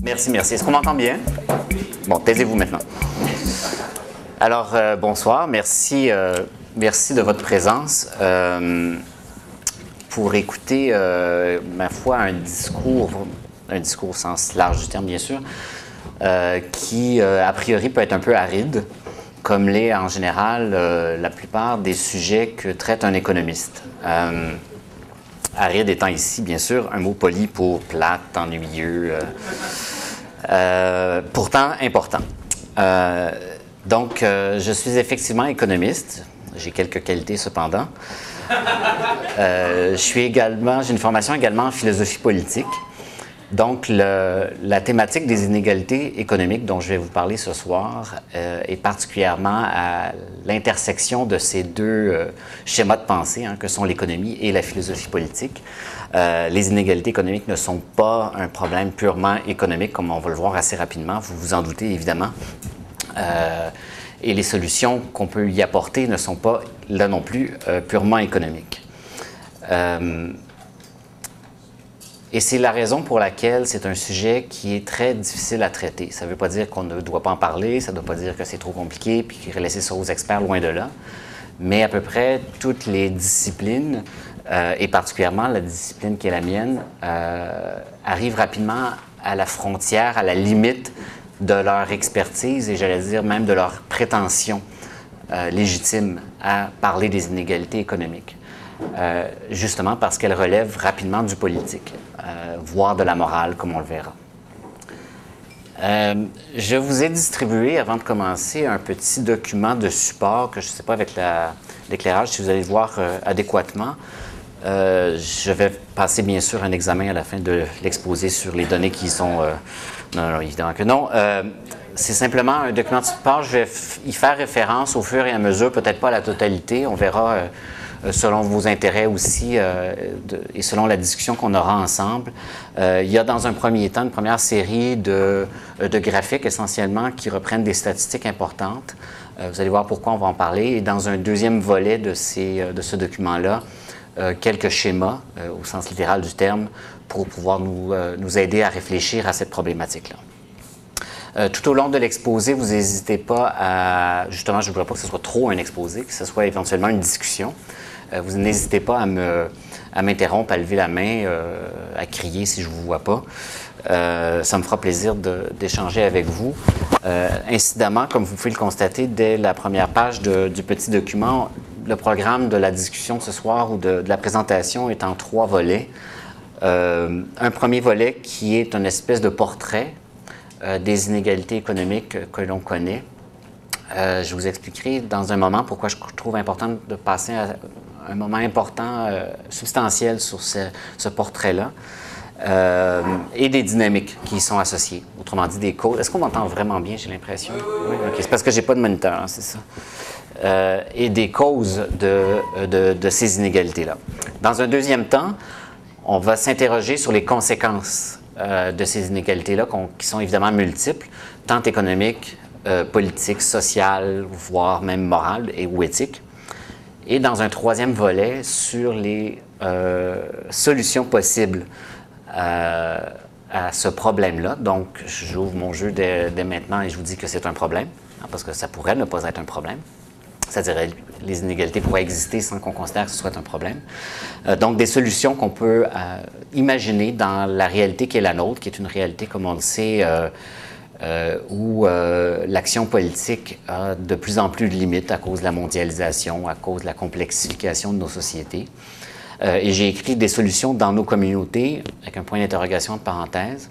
Merci, merci. Est-ce qu'on m'entend bien? Bon, taisez-vous maintenant. Alors, bonsoir. Merci, merci de votre présence pour écouter, ma foi, un discours au sens large du terme, bien sûr, qui, a priori, peut être un peu aride, comme l'est en général la plupart des sujets que traite un économiste. Aride étant ici, bien sûr, un mot poli pour plate, ennuyeux, pourtant important. Donc, je suis effectivement économiste. J'ai quelques qualités cependant. J'ai une formation également en philosophie politique. Donc, la thématique des inégalités économiques dont je vais vous parler ce soir est particulièrement à l'intersection de ces deux schémas de pensée, que sont l'économie et la philosophie politique. Les inégalités économiques ne sont pas un problème purement économique, comme on va le voir assez rapidement, vous vous en doutez évidemment. Et les solutions qu'on peut y apporter ne sont pas, là non plus, purement économiques. Et c'est la raison pour laquelle c'est un sujet qui est très difficile à traiter. Ça ne veut pas dire qu'on ne doit pas en parler, ça ne veut pas dire que c'est trop compliqué puis qu'il faut laisser ça aux experts, loin de là. Mais à peu près toutes les disciplines, et particulièrement la discipline qui est la mienne, arrivent rapidement à la frontière, à la limite de leur expertise et j'allais dire même de leur prétention légitime à parler des inégalités économiques. Justement parce qu'elles relèvent rapidement du politique, voire de la morale, comme on le verra. Je vous ai distribué, avant de commencer, un petit document de support que je ne sais pas avec l'éclairage si vous allez voir adéquatement. Je vais passer bien sûr un examen à la fin de l'exposé sur les données qui sont... non, évidemment que non. C'est simplement un document de support. Je vais y faire référence au fur et à mesure, peut-être pas à la totalité. On verra selon vos intérêts aussi et selon la discussion qu'on aura ensemble. Il y a dans un premier temps une première série de graphiques essentiellement qui reprennent des statistiques importantes. Vous allez voir pourquoi on va en parler. Et dans un deuxième volet de ce document-là, quelques schémas, au sens littéral du terme, pour pouvoir nous aider à réfléchir à cette problématique-là. Tout au long de l'exposé, vous n'hésitez pas à... Justement, je ne voudrais pas que ce soit trop un exposé, que ce soit éventuellement une discussion. Vous n'hésitez pas à m'interrompre, à lever la main, à crier si je ne vous vois pas. Ça me fera plaisir d'échanger avec vous. Incidemment, comme vous pouvez le constater, dès la première page du petit document, le programme de la discussion ce soir ou de la présentation est en 3 volets. Un premier volet qui est une espèce de portrait des inégalités économiques que l'on connaît. Je vous expliquerai dans un moment pourquoi je trouve important de passer à un moment important, substantiel sur ce portrait-là, et des dynamiques qui y sont associées. Autrement dit, des causes. Est-ce qu'on m'entend vraiment bien, j'ai l'impression? Oui, okay. C'est parce que je n'ai pas de moniteur, c'est ça. Et des causes de ces inégalités-là. Dans un deuxième temps, on va s'interroger sur les conséquences de ces inégalités-là, qui sont évidemment multiples, tant économiques, politiques, sociales, voire même morales ou éthiques. Et dans un troisième volet, sur les solutions possibles à ce problème-là. Donc, j'ouvre mon jeu dès maintenant et je vous dis que c'est un problème, parce que ça pourrait ne pas être un problème. C'est-à-dire les inégalités pourraient exister sans qu'on considère que ce soit un problème. Donc, des solutions qu'on peut imaginer dans la réalité qui est la nôtre, qui est une réalité, comme on le sait, où l'action politique a de plus en plus de limites à cause de la mondialisation, à cause de la complexification de nos sociétés. Et j'ai écrit des solutions dans nos communautés, avec un point d'interrogation de parenthèse,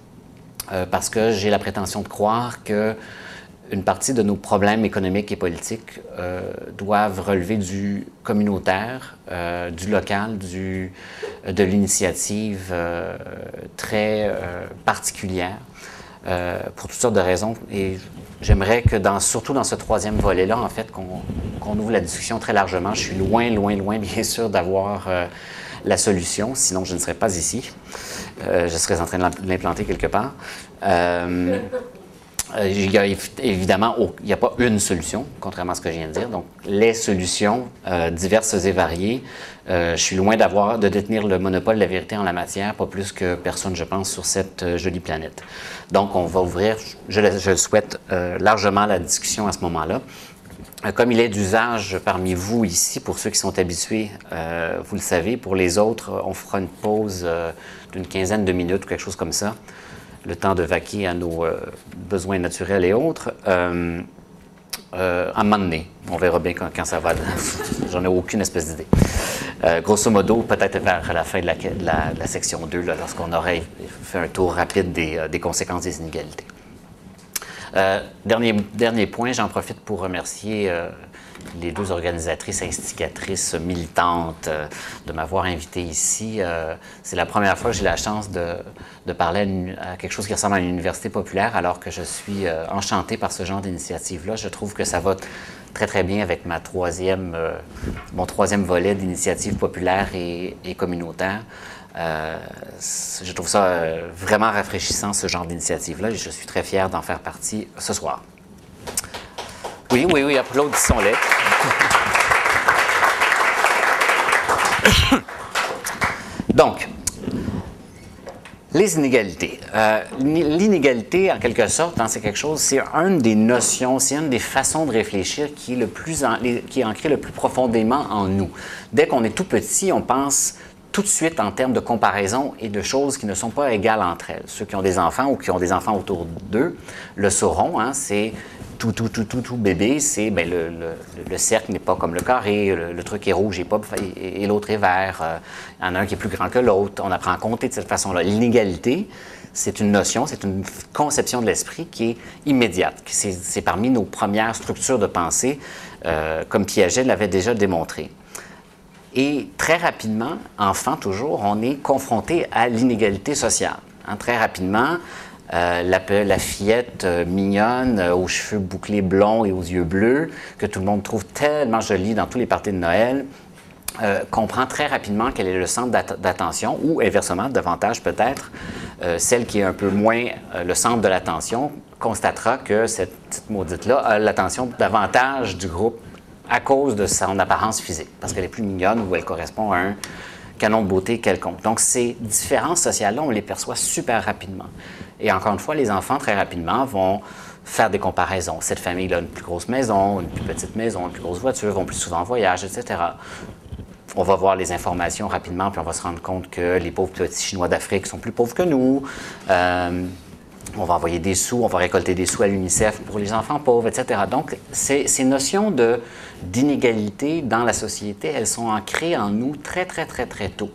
parce que j'ai la prétention de croire que une partie de nos problèmes économiques et politiques doivent relever du communautaire, du local, de l'initiative très particulière, pour toutes sortes de raisons. Et j'aimerais que, surtout dans ce troisième volet-là, en fait, qu'on ouvre la discussion très largement. Je suis loin, bien sûr, d'avoir la solution, sinon je ne serais pas ici. Je serais en train de l'implanter quelque part. Évidemment, il n'y a pas une solution, contrairement à ce que je viens de dire. Donc, les solutions diverses et variées. Je suis loin de détenir le monopole de la vérité en la matière, pas plus que personne, je pense, sur cette jolie planète. Donc, on va ouvrir, je le souhaite, largement la discussion à ce moment-là. Comme il est d'usage parmi vous ici, pour ceux qui sont habitués, vous le savez, pour les autres, on fera une pause d'une quinzaine de minutes ou quelque chose comme ça, le temps de vaquer à nos besoins naturels et autres. À un moment donné, on verra bien quand ça va. J'en ai aucune espèce d'idée. Grosso modo, peut-être vers la fin de la section 2, lorsqu'on aurait fait un tour rapide des conséquences des inégalités. Dernier point, j'en profite pour remercier les deux organisatrices, instigatrices, militantes de m'avoir invité ici. C'est la première fois que j'ai la chance de parler à quelque chose qui ressemble à une université populaire, alors que je suis enchanté par ce genre d'initiative-là. Je trouve que ça va très, très bien avec mon troisième volet d'initiative populaire et communautaire. Je trouve ça vraiment rafraîchissant, ce genre d'initiative-là, et je suis très fier d'en faire partie ce soir. Oui, applaudissons-les. Donc, les inégalités. L'inégalité, en quelque sorte, c'est quelque chose, c'est une des notions, c'est une des façons de réfléchir qui est ancrée le plus profondément en nous. Dès qu'on est tout petit, on pense tout de suite en termes de comparaison et de choses qui ne sont pas égales entre elles. Ceux qui ont des enfants ou qui ont des enfants autour d'eux le sauront, c'est tout bébé, c'est le cercle n'est pas comme le carré, le truc est rouge et l'autre est vert, il y en a un qui est plus grand que l'autre, on apprend à compter de cette façon-là. L'inégalité, c'est une notion, c'est une conception de l'esprit qui est immédiate. C'est parmi nos premières structures de pensée, comme Piaget l'avait déjà démontré. Et très rapidement, enfant toujours, on est confronté à l'inégalité sociale. Très rapidement, la fillette mignonne, aux cheveux bouclés blonds et aux yeux bleus, que tout le monde trouve tellement jolie dans tous les parties de Noël, comprend très rapidement quel est le centre d'attention, ou inversement, davantage peut-être, celle qui est un peu moins le centre de l'attention, constatera que cette petite maudite-là a l'attention davantage du groupe à cause de son apparence physique, parce qu'elle est plus mignonne ou elle correspond à un canon de beauté quelconque. Donc, ces différences sociales-là, on les perçoit super rapidement. Et encore une fois, les enfants, très rapidement, vont faire des comparaisons. Cette famille-là a une plus grosse maison, une plus petite maison, une plus grosse voiture, vont plus souvent en voyage, etc. On va voir les informations rapidement, puis on va se rendre compte que les pauvres petits Chinois d'Afrique sont plus pauvres que nous. On va envoyer des sous, on va récolter des sous à l'UNICEF pour les enfants pauvres, etc. Donc, ces notions d'inégalité dans la société, elles sont ancrées en nous très, très, très, très tôt.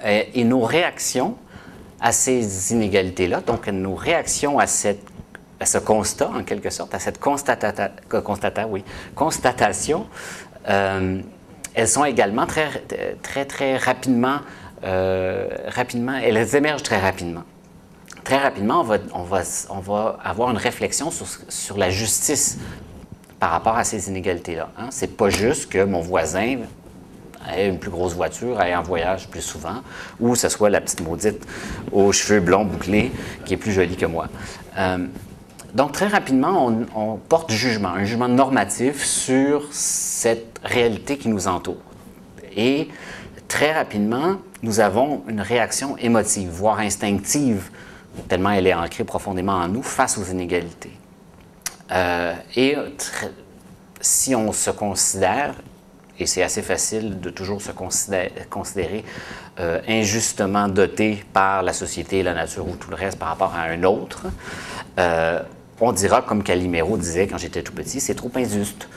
Et nos réactions à ces inégalités-là, donc nos réactions à ce constat, en quelque sorte, à cette constatation, elles sont également très, très, très rapidement, elles émergent très rapidement. Très rapidement, on va avoir une réflexion sur la justice par rapport à ces inégalités-là. C'est pas juste que mon voisin ait une plus grosse voiture, aille en voyage plus souvent, ou ce soit la petite maudite aux cheveux blonds bouclés qui est plus jolie que moi. Donc, très rapidement, on porte jugement, un jugement normatif sur cette réalité qui nous entoure. Et très rapidement, nous avons une réaction émotive, voire instinctive, tellement elle est ancrée profondément en nous, face aux inégalités. Si on se considère, et c'est assez facile de toujours se considérer injustement doté par la société, la nature ou tout le reste par rapport à un autre, on dira, comme Calimero disait quand j'étais tout petit, c'est trop injuste.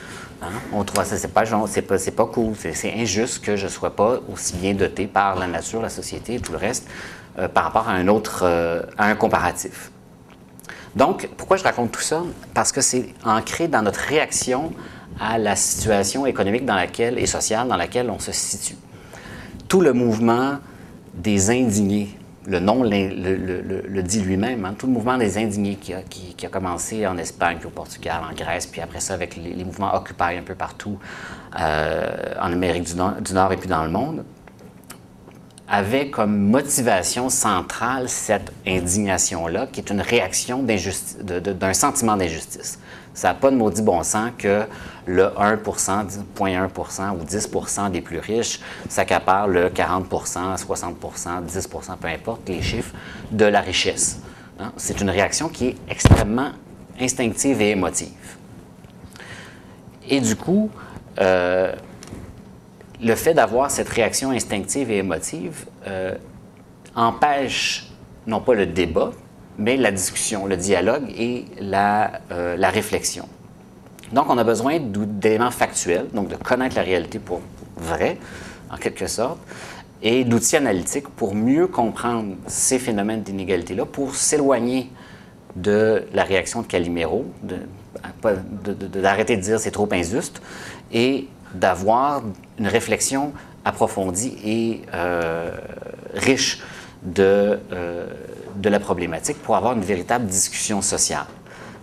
On trouve ça, c'est pas cool, c'est injuste que je ne sois pas aussi bien doté par la nature, la société et tout le reste par rapport à un comparatif. Donc, pourquoi je raconte tout ça? Parce que c'est ancré dans notre réaction à la situation économique et sociale dans laquelle on se situe. Tout le mouvement des indignés, le nom le dit lui-même, tout le mouvement des indignés qui a commencé en Espagne, puis au Portugal, en Grèce, puis après ça avec les mouvements Occupy un peu partout en Amérique du Nord et puis dans le monde, avait comme motivation centrale cette indignation-là, qui est une réaction d'un sentiment d'injustice. Ça n'a pas de maudit bon sens que le 1 0,1 ou 10 des plus riches s'accaparent le 40 60 10 peu importe les chiffres, de la richesse. Hein? C'est une réaction qui est extrêmement instinctive et émotive. Et du coup, le fait d'avoir cette réaction instinctive et émotive empêche non pas le débat, mais la discussion, le dialogue et la réflexion. Donc, on a besoin d'éléments factuels, donc de connaître la réalité pour vrai, en quelque sorte, et d'outils analytiques pour mieux comprendre ces phénomènes d'inégalité-là, pour s'éloigner de la réaction de Calimero, d'arrêter de dire c'est trop injuste, et d'avoir une réflexion approfondie et riche de la problématique pour avoir une véritable discussion sociale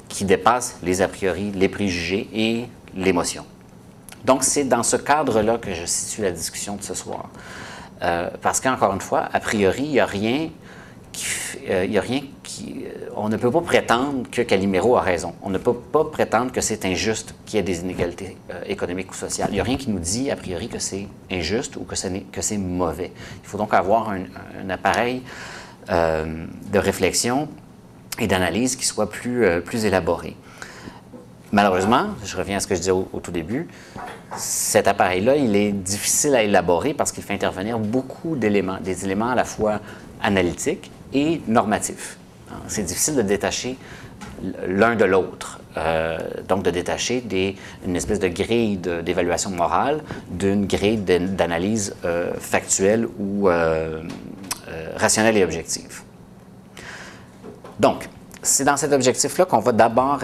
qui dépasse les a priori, les préjugés et l'émotion. Donc, c'est dans ce cadre-là que je situe la discussion de ce soir. Parce qu'encore une fois, a priori, il n'y a rien qui... on ne peut pas prétendre que Calimero a raison. On ne peut pas prétendre que c'est injuste qu'il y ait des inégalités économiques ou sociales. Il n'y a rien qui nous dit, a priori, que c'est injuste ou que c'est mauvais. Il faut donc avoir un appareil de réflexion et d'analyse qui soit plus élaboré. Malheureusement, je reviens à ce que je disais au tout début, cet appareil-là, il est difficile à élaborer parce qu'il fait intervenir beaucoup d'éléments, des éléments à la fois analytiques et normatifs. C'est difficile de détacher l'un de l'autre, donc de détacher une espèce de grille d'évaluation morale d'une grille d'analyse factuelle ou rationnelle et objective. Donc, c'est dans cet objectif-là qu'on va d'abord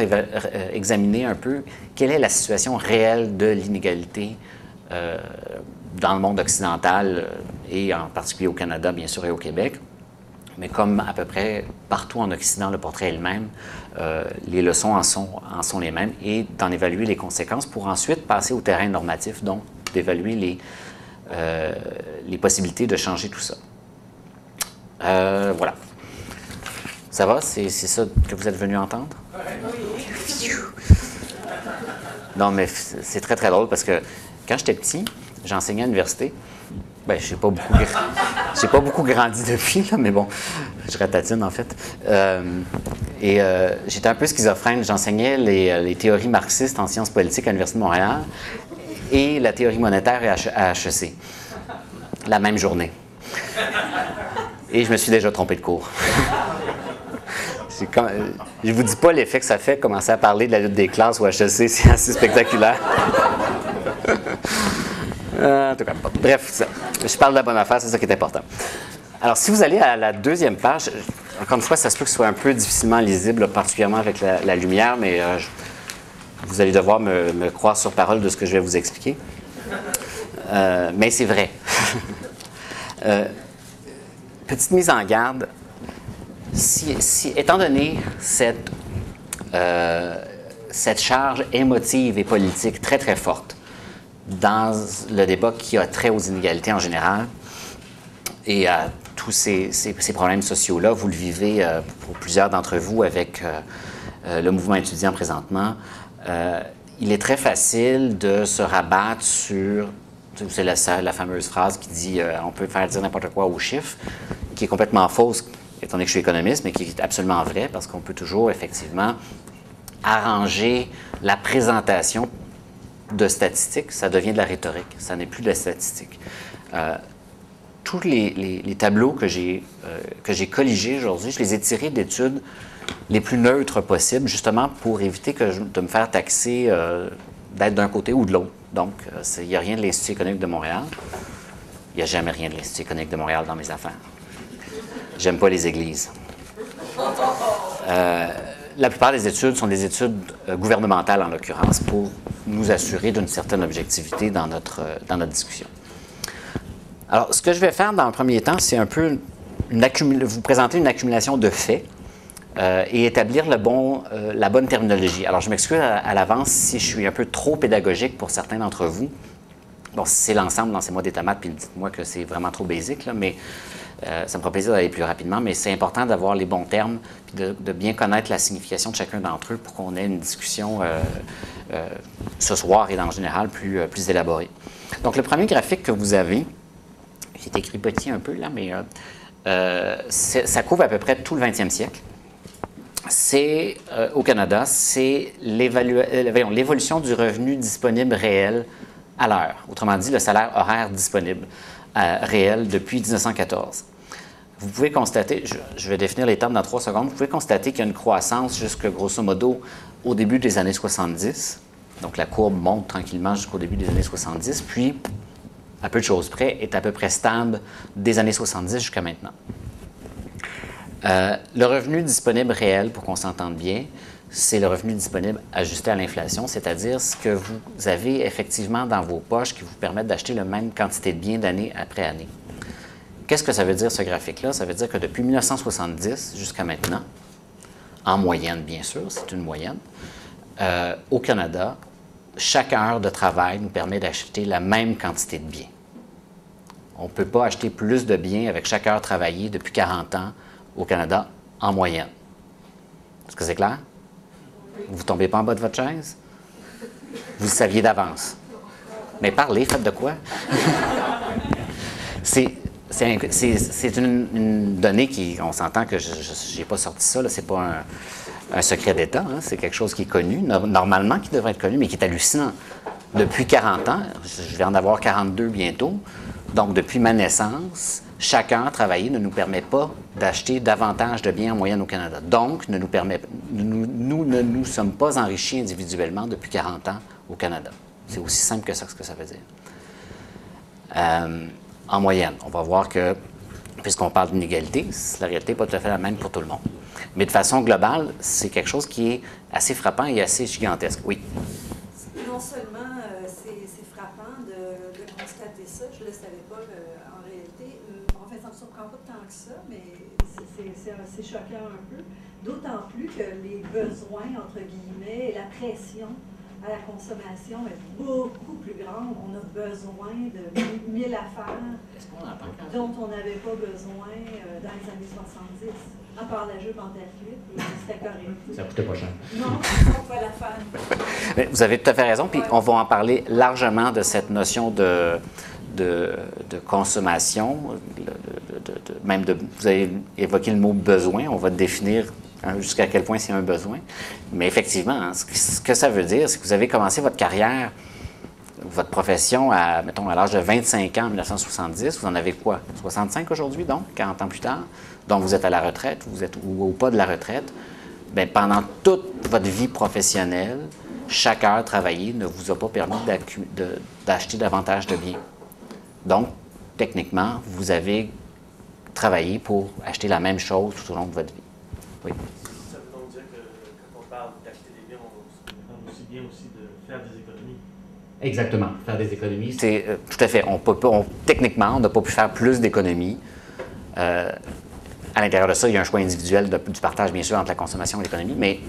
examiner un peu quelle est la situation réelle de l'inégalité dans le monde occidental et en particulier au Canada, bien sûr, et au Québec. Mais comme à peu près partout en Occident, le portrait est le même, les leçons en sont les mêmes et d'en évaluer les conséquences pour ensuite passer au terrain normatif, donc d'évaluer les possibilités de changer tout ça. Voilà. Ça va? C'est ça que vous êtes venu entendre? Oui. Non, mais c'est très, très drôle parce que quand j'étais petit, j'enseignais à l'université. Bien, je n'ai pas beaucoup grandi depuis, là, mais bon, je ratatine en fait. J'étais un peu schizophrène. J'enseignais les théories marxistes en sciences politiques à l'Université de Montréal et la théorie monétaire à HEC, la même journée. Et je me suis déjà trompé de cours. Je ne vous dis pas l'effet que ça fait commencer à parler de la lutte des classes ou HEC, c'est assez spectaculaire. En tout cas, bref, je parle de la bonne affaire, c'est ça qui est important. Alors, si vous allez à la deuxième page, encore une fois, ça se peut que ce soit un peu difficilement lisible, particulièrement avec la lumière, mais vous allez devoir me croire sur parole de ce que je vais vous expliquer. Mais c'est vrai. Petite mise en garde. Étant donné cette charge émotive et politique très, très forte dans le débat qui a trait aux inégalités en général et à tous ces problèmes sociaux-là, vous le vivez pour plusieurs d'entre vous avec le mouvement étudiant présentement, il est très facile de se rabattre sur, c'est la fameuse phrase qui dit on peut faire dire n'importe quoi aux chiffres, qui est complètement fausse, étant donné que je suis économiste, mais qui est absolument vrai, parce qu'on peut toujours, effectivement, arranger la présentation de statistiques. Ça devient de la rhétorique, ça n'est plus de la statistique. Tous les tableaux que j'ai colligés aujourd'hui, je les ai tirés d'études les plus neutres possibles, justement pour éviter de me faire taxer d'être d'un côté ou de l'autre. Donc, il n'y a rien de l'Institut économique de Montréal. Il n'y a jamais rien de l'Institut économique de Montréal dans mes affaires. J'aime pas les églises. La plupart des études sont des études gouvernementales, en l'occurrence, pour nous assurer d'une certaine objectivité dans notre discussion. Alors, ce que je vais faire dans le premier temps, c'est un peu vous présenter une accumulation de faits et établir la bonne terminologie. Alors, je m'excuse à l'avance si je suis un peu trop pédagogique pour certains d'entre vous. Bon, si c'est l'ensemble, lancez-moi des tomates, puis dites-moi que c'est vraiment trop basique, là, mais ça me fera plaisir d'aller plus rapidement, mais c'est important d'avoir les bons termes, puis de bien connaître la signification de chacun d'entre eux pour qu'on ait une discussion ce soir et en général plus élaborée. Donc, le premier graphique que vous avez, il est écrit petit un peu là, mais ça couvre à peu près tout le 20e siècle. C'est, au Canada, c'est l'évolution du revenu disponible réel à l'heure. Autrement dit, le salaire horaire disponible réel depuis 1914. Vous pouvez constater, je vais définir les termes dans 3 secondes, vous pouvez constater qu'il y a une croissance jusque grosso modo au début des années 70. Donc la courbe monte tranquillement jusqu'au début des années 70, puis, à peu de choses près, est à peu près stable des années 70 jusqu'à maintenant. Le revenu disponible réel, pour qu'on s'entende bien, c'est le revenu disponible ajusté à l'inflation, c'est-à-dire ce que vous avez effectivement dans vos poches qui vous permettent d'acheter la même quantité de biens d'année après année. Qu'est-ce que ça veut dire, ce graphique-là? Ça veut dire que depuis 1970 jusqu'à maintenant, en moyenne, bien sûr, c'est une moyenne, au Canada, chaque heure de travail nous permet d'acheter la même quantité de biens. On ne peut pas acheter plus de biens avec chaque heure travaillée depuis 40 ans au Canada en moyenne. Est-ce que c'est clair? Vous ne tombez pas en bas de votre chaise? Vous le saviez d'avance. Mais parlez, faites de quoi? C'est une donnée qui, on s'entend que je n'ai pas sorti ça, ce n'est pas un secret d'État, hein, c'est quelque chose qui est connu, normalement qui devrait être connu, mais qui est hallucinant. Depuis 40 ans, je vais en avoir 42 bientôt, donc depuis ma naissance, chaque heure travaillée ne nous permet pas d'acheter davantage de biens en moyenne au Canada. Donc, nous ne nous sommes pas enrichis individuellement depuis 40 ans au Canada. C'est aussi simple que ça, ce que ça veut dire. En moyenne, on va voir que, puisqu'on parle d'inégalité, la réalité n'est pas tout à fait la même pour tout le monde. Mais de façon globale, c'est quelque chose qui est assez frappant et assez gigantesque. Oui? Non seulement c'est frappant de constater ça, je ne le savais pas en réalité. En fait, ça ne me surprend pas tant que ça, mais c'est assez choquant un peu. D'autant plus que les besoins, entre guillemets, et la pression à la consommation est beaucoup plus grande. On a besoin de 1000 affaires dont on n'avait pas besoin dans les années 70. À part la jupe en terre cuite, c'était correct. Ça coûtait pas cher. Non, on peut la faire. Vous avez tout à fait raison, puis on va en parler largement de cette notion de consommation, vous avez évoqué le mot besoin, on va définir jusqu'à quel point c'est un besoin. Mais effectivement, hein, ce que ça veut dire, c'est que vous avez commencé votre carrière, votre profession, mettons, à l'âge de 25 ans en 1970. Vous en avez quoi? 65 aujourd'hui, donc, 40 ans plus tard. Donc, vous êtes à la retraite, vous êtes au pas de la retraite. Bien, pendant toute votre vie professionnelle, chaque heure travaillée ne vous a pas permis d'acheter davantage de biens. Donc, techniquement, vous avez travaillé pour acheter la même chose tout au long de votre vie. Oui. Ça veut donc dire que quand on parle d'acheter des biens, on parle aussi bien aussi de faire des économies. Exactement, faire des économies. C'est tout à fait. Techniquement, on n'a pas pu faire plus d'économies. À l'intérieur de ça, il y a un choix individuel du partage, bien sûr, entre la consommation et l'économie, mais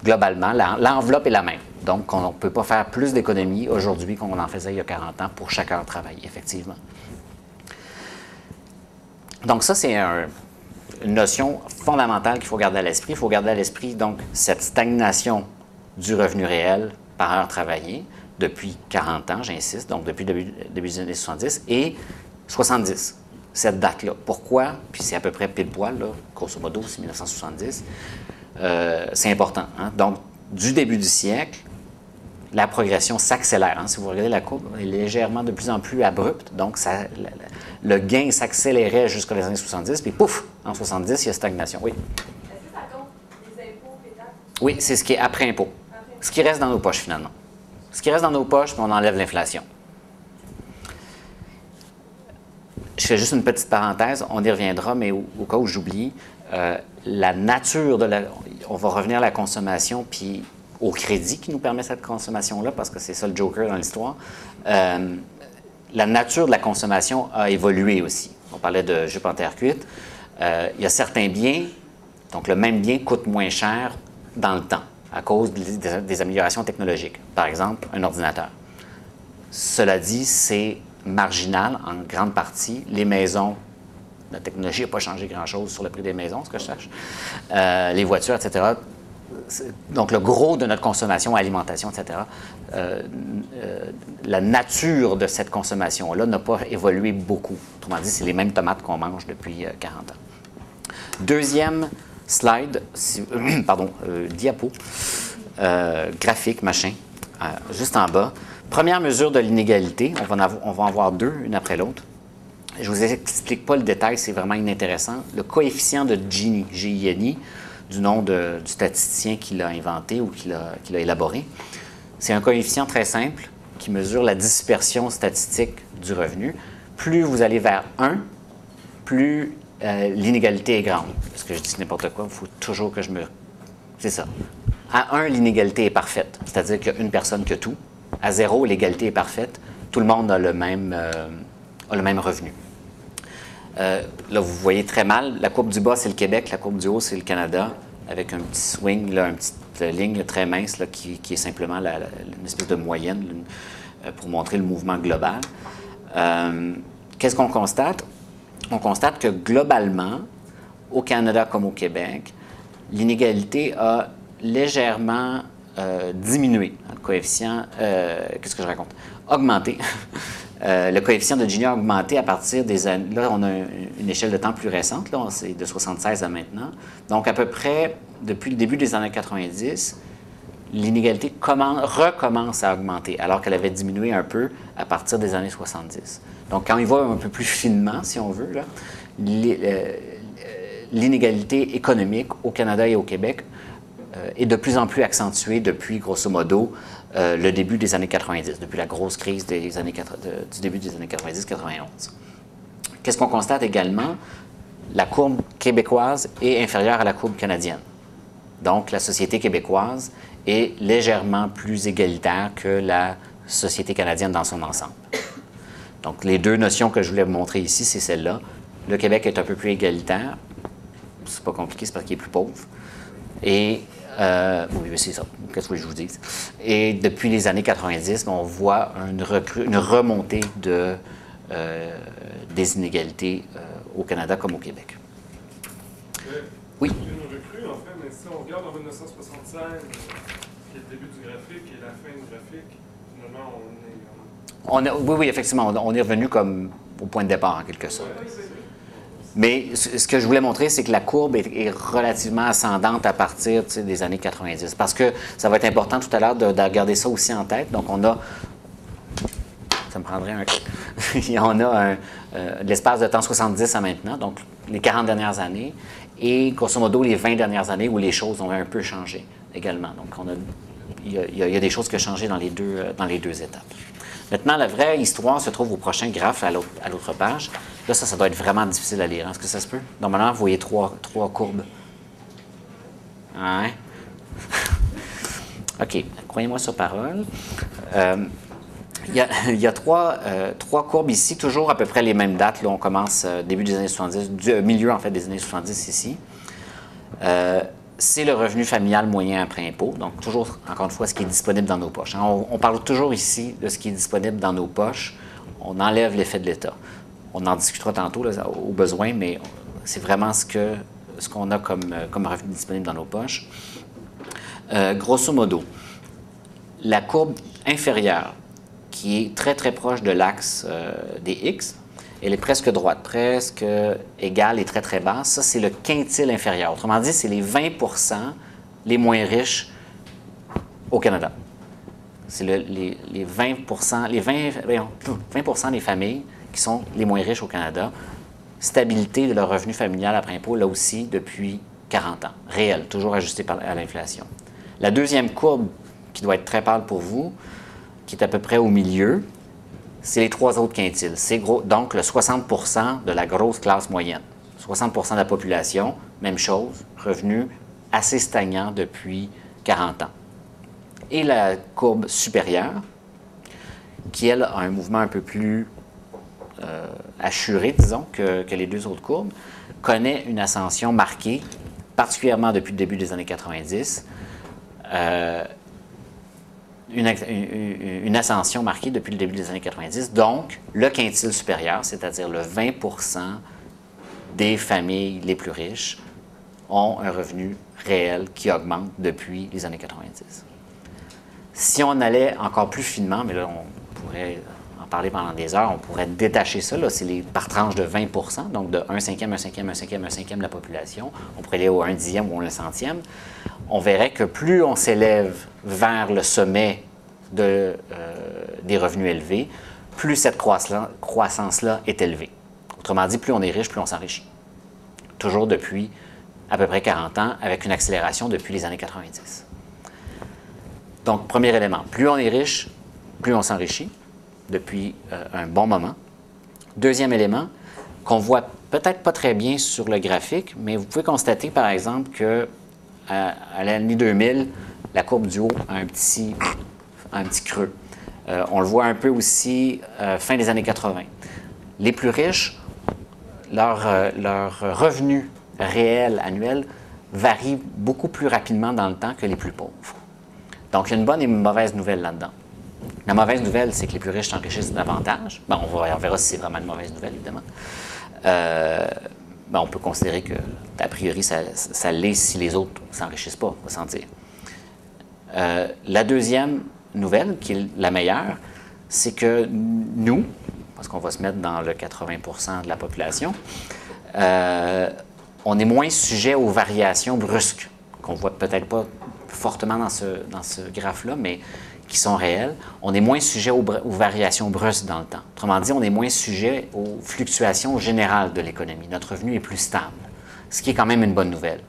globalement, l'enveloppe est la même. Donc, on ne peut pas faire plus d'économies aujourd'hui qu'on en faisait il y a 40 ans pour chaque heure travaillée, effectivement. Donc, ça, c'est une notion fondamentale qu'il faut garder à l'esprit. Il faut garder à l'esprit, donc, cette stagnation du revenu réel par heure travaillée depuis 40 ans, j'insiste, donc depuis le début des années 70 et 70, cette date-là. Pourquoi? Puis c'est à peu près pile poil, là, grosso modo, c'est 1970. C'est important. Hein? Donc, du début du siècle, la progression s'accélère. Hein? Si vous regardez la courbe, elle est légèrement de plus en plus abrupte. Donc, le gain s'accélérait jusqu'aux années 70, puis pouf, en 70, il y a stagnation. Oui? Est-ce que ça compte les impôts et taxes? Oui, c'est ce qui est après impôt. Ce qui reste dans nos poches, finalement. Ce qui reste dans nos poches, puis on enlève l'inflation. Je fais juste une petite parenthèse, on y reviendra, mais au cas où j'oublie, la nature de on va revenir à la consommation, puis au crédit qui nous permet cette consommation-là, parce que c'est ça le joker dans l'histoire. La nature de la consommation a évolué aussi. On parlait de jupe en terre cuite. Il y a certains biens, donc le même bien coûte moins cher dans le temps, à cause des améliorations technologiques. Par exemple, un ordinateur. Cela dit, c'est marginal en grande partie. Les maisons, la technologie n'a pas changé grand-chose sur le prix des maisons, ce que je cherche. Les voitures, etc. Donc, le gros de notre consommation, alimentation, etc., la nature de cette consommation-là n'a pas évolué beaucoup. Autrement dit, c'est les mêmes tomates qu'on mange depuis 40 ans. Deuxième slide, diapo, graphique, machin, juste en bas. Première mesure de l'inégalité, on va en avoir deux, une après l'autre. Je ne vous explique pas le détail, c'est vraiment inintéressant. Le coefficient de Gini, G-I-N-I, du nom du statisticien qui l'a inventé ou qui l'a élaboré. C'est un coefficient très simple qui mesure la dispersion statistique du revenu. Plus vous allez vers 1, plus l'inégalité est grande. Parce que je dis n'importe quoi, il faut toujours que je me... C'est ça. À 1, l'inégalité est parfaite, c'est-à-dire qu'il y a une personne que tout. À 0, l'égalité est parfaite. Tout le monde a le même revenu. Là, vous voyez très mal. La courbe du bas, c'est le Québec. La courbe du haut, c'est le Canada, avec un petit swing, là, une petite ligne là, très mince là, qui est simplement une espèce de moyenne pour montrer le mouvement global. Qu'est-ce qu'on constate? On constate que globalement, au Canada comme au Québec, l'inégalité a légèrement diminué. Le coefficient, qu'est-ce que je raconte? Augmenté. Le coefficient de Gini a augmenté à partir des années... Là, on a une échelle de temps plus récente, là, c'est de 76 à maintenant. Donc, à peu près, depuis le début des années 90, l'inégalité recommence à augmenter, alors qu'elle avait diminué un peu à partir des années 70. Donc, quand il va un peu plus finement, si on veut, l'inégalité économique au Canada et au Québec est de plus en plus accentuée depuis, grosso modo, le début des années 90, depuis la grosse crise du début des années 90-91. Qu'est-ce qu'on constate également? La courbe québécoise est inférieure à la courbe canadienne. Donc, la société québécoise est légèrement plus égalitaire que la société canadienne dans son ensemble. Donc, les deux notions que je voulais vous montrer ici, c'est celle-là. Le Québec est un peu plus égalitaire. C'est pas compliqué, c'est parce qu'il est plus pauvre. Et oui, c'est ça. Qu'est-ce que je vous dis? Et depuis les années 90, on voit une remontée des inégalités au Canada comme au Québec. Oui? Une recrue, en fait, mais si on regarde en 1976, qui est le début du graphique et la fin du graphique, finalement, oui, effectivement, on est revenu comme au point de départ, en quelque sorte. Mais ce que je voulais montrer, c'est que la courbe est relativement ascendante à partir des années 90. Parce que ça va être important tout à l'heure de garder ça aussi en tête. Donc, on a... Ça me prendrait un... on a l'espace de temps 70 à maintenant, donc les 40 dernières années, et grosso modo les 20 dernières années où les choses ont un peu changé également. Donc, il y a des choses qui ont changé dans les deux étapes. Maintenant, la vraie histoire se trouve au prochain graphe à l'autre page. Là, ça doit être vraiment difficile à lire. Est-ce que ça se peut? Normalement, vous voyez trois courbes. Hein? OK. Croyez-moi sur parole. Il y a trois courbes ici, toujours à peu près les mêmes dates. Là, on commence début des années 70, milieu en fait des années 70 ici. C'est le revenu familial moyen après impôt. Donc, toujours, encore une fois, ce qui est disponible dans nos poches. On parle toujours ici de ce qui est disponible dans nos poches. On enlève l'effet de l'État. On en discutera tantôt là, au besoin, mais c'est vraiment ce qu'on a comme revenu disponible dans nos poches. Grosso modo, la courbe inférieure, qui est très, très proche de l'axe des X, elle est presque droite, presque égale et très, très basse. Ça, c'est le quintile inférieur. Autrement dit, c'est les 20 les moins riches au Canada. C'est les 20 des familles qui sont les moins riches au Canada. Stabilité de leur revenu familial après impôt, là aussi, depuis 40 ans. Réel, toujours ajusté à l'inflation. La deuxième courbe, qui doit être très pâle pour vous, qui est à peu près au milieu, c'est les trois autres quintiles. C'est donc le 60 de la grosse classe moyenne. 60 de la population, même chose, revenu assez stagnant depuis 40 ans. Et la courbe supérieure, qui, elle, a un mouvement un peu plus assuré, disons, que les deux autres courbes, connaît une ascension marquée, particulièrement depuis le début des années 90, une ascension marquée depuis le début des années 90. Donc, le quintile supérieur, c'est-à-dire le 20% des familles les plus riches, ont un revenu réel qui augmente depuis les années 90. Si on allait encore plus finement, mais là, on pourrait en parler pendant des heures, on pourrait détacher ça, c'est par tranche de 20%, donc de 1/5, 1/5, 1/5, 1/5 de la population. On pourrait aller au 1/10 ou au 1/100. On verrait que plus on s'élève vers le sommet des revenus élevés, plus cette croissance-là est élevée. Autrement dit, plus on est riche, plus on s'enrichit. Toujours depuis à peu près 40 ans, avec une accélération depuis les années 90. Donc, premier élément, plus on est riche, plus on s'enrichit, depuis un bon moment. Deuxième élément, qu'on voit peut-être pas très bien sur le graphique, mais vous pouvez constater, par exemple, que à l'année 2000, la courbe du haut a un petit creux. On le voit un peu aussi fin des années 80. Les plus riches, leur revenu réel annuel varie beaucoup plus rapidement dans le temps que les plus pauvres. Donc, il y a une bonne et une mauvaise nouvelle là-dedans. La mauvaise nouvelle, c'est que les plus riches s'enrichissent davantage. Bon, on verra si c'est vraiment une mauvaise nouvelle, évidemment. On peut considérer que, a priori, ça l'est si les autres ne s'enrichissent pas, on va s'en dire. La deuxième nouvelle, qui est la meilleure, c'est que nous, parce qu'on va se mettre dans le 80% de la population, on est moins sujet aux variations brusques, qu'on ne voit peut-être pas fortement dans ce graphe-là, mais qui sont réelles. On est moins sujet aux variations brusques dans le temps. Autrement dit, on est moins sujet aux fluctuations générales de l'économie. Notre revenu est plus stable, ce qui est quand même une bonne nouvelle.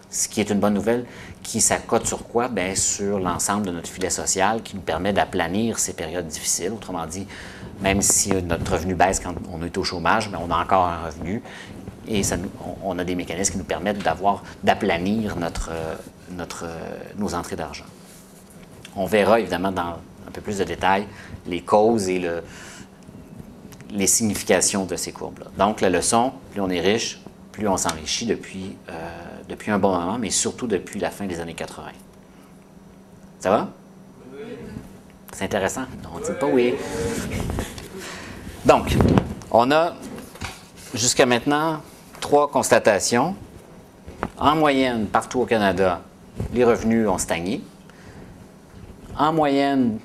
Ce qui est une bonne nouvelle, qui s'accote sur quoi? Bien, sur l'ensemble de notre filet social qui nous permet d'aplanir ces périodes difficiles. Autrement dit, même si notre revenu baisse quand on est au chômage, bien, on a encore un revenu et on a des mécanismes qui nous permettent d'aplanir nos entrées d'argent. On verra évidemment dans un peu plus de détails les causes et les significations de ces courbes-là. Donc, la leçon, plus on est riche, plus on s'enrichit depuis un bon moment, mais surtout depuis la fin des années 80. Ça va? Oui. C'est intéressant? On ne dit pas oui. Donc, on a jusqu'à maintenant 3 constatations. En moyenne, partout au Canada, les revenus ont stagné. En moyenne,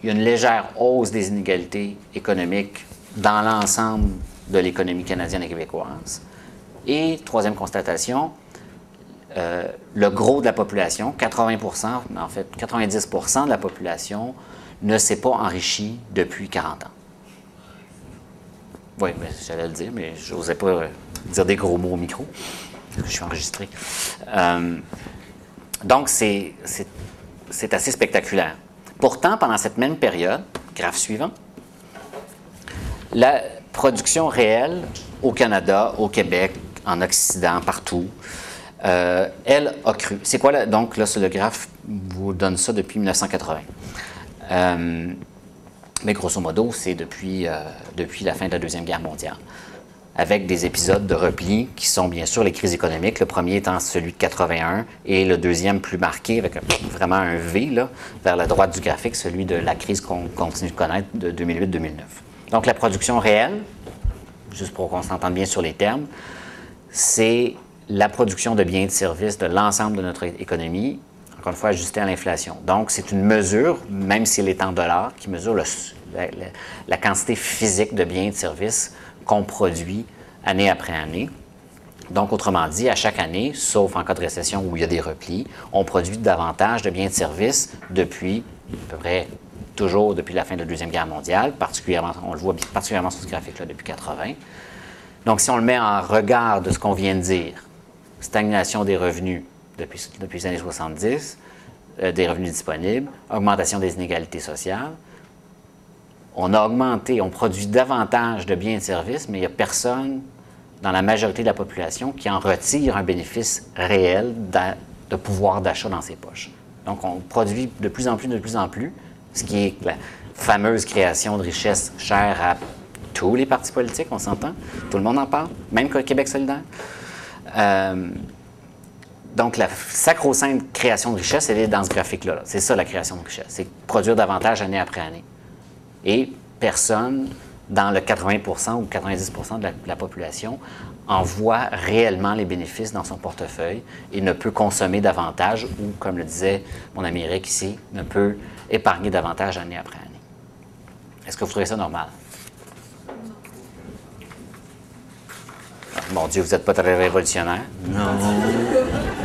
il y a une légère hausse des inégalités économiques dans l'ensemble de l'économie canadienne et québécoise. Et troisième constatation, le gros de la population, 80%, en fait 90% de la population ne s'est pas enrichie depuis 40 ans. Oui, j'allais le dire, mais je n'osais pas dire des gros mots au micro. Je suis enregistré. Donc, c'est assez spectaculaire. Pourtant, pendant cette même période, graphe suivant, la production réelle au Canada, au Québec, en Occident, partout, elle a cru. C'est quoi, donc là, le graphe vous donne ça depuis 1980. Mais grosso modo, c'est depuis la fin de la Deuxième Guerre mondiale, avec des épisodes de repli qui sont bien sûr les crises économiques, le premier étant celui de 81 et le deuxième plus marqué, avec vraiment un V là, vers la droite du graphique, celui de la crise qu'on continue de connaître de 2008-2009. Donc la production réelle, juste pour qu'on s'entende bien sur les termes, c'est la production de biens et de services de l'ensemble de notre économie, encore une fois ajustée à l'inflation. Donc c'est une mesure, même si elle est en dollars, qui mesure la quantité physique de biens et de services qu'on produit année après année. Donc, autrement dit, à chaque année, sauf en cas de récession où il y a des replis, on produit davantage de biens et de services depuis, à peu près, toujours depuis la fin de la Deuxième Guerre mondiale, particulièrement, on le voit particulièrement sur ce graphique-là depuis 80. Donc, si on le met en regard de ce qu'on vient de dire, stagnation des revenus depuis les années 70, des revenus disponibles, augmentation des inégalités sociales, on a augmenté, on produit davantage de biens et de services, mais il n'y a personne dans la majorité de la population qui en retire un bénéfice réel de pouvoir d'achat dans ses poches. Donc, on produit de plus en plus, ce qui est la fameuse création de richesse chère à tous les partis politiques, on s'entend, tout le monde en parle, même Québec solidaire. Donc, la sacro-sainte création de richesse, elle est dans ce graphique-là. C'est ça, la création de richesse. C'est produire davantage année après année. Et personne, dans le 80 ou 90 de la population, en voit réellement les bénéfices dans son portefeuille et ne peut consommer davantage ou, comme le disait mon ami Eric ici, ne peut épargner davantage année après année. Est-ce que vous trouvez ça normal? Mon Dieu, vous n'êtes pas très révolutionnaire. Non.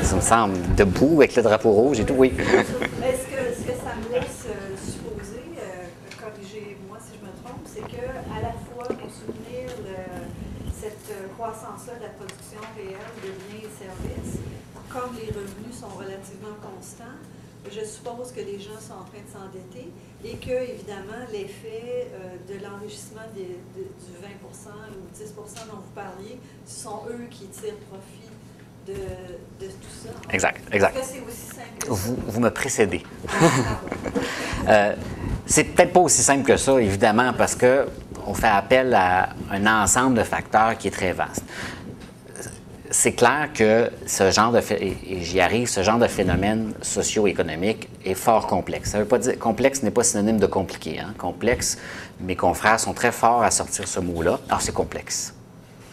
Ça me semble debout avec le drapeau rouge et tout, oui. Est-ce que ça me laisse supposer, corrigez-moi si je me trompe, c'est qu'à la fois pour soutenir cette croissance-là de la production réelle de biens et services, comme les revenus sont relativement constants, je suppose que les gens sont en train de s'endetter et que, évidemment, l'effet de l'enrichissement du 20 ou 10 dont vous parliez, ce sont eux qui tirent profit de tout ça. Exact, exact. Est-ce que c'est aussi simple que ça? Vous me précédez. C'est peut-être pas aussi simple que ça, évidemment, parce qu'on fait appel à un ensemble de facteurs qui est très vaste. C'est clair que ce genre ce genre de phénomène socio-économique est fort complexe. Ça veut pas dire complexe n'est pas synonyme de compliqué. Hein? Complexe, mes confrères sont très forts à sortir ce mot-là. Alors, c'est complexe.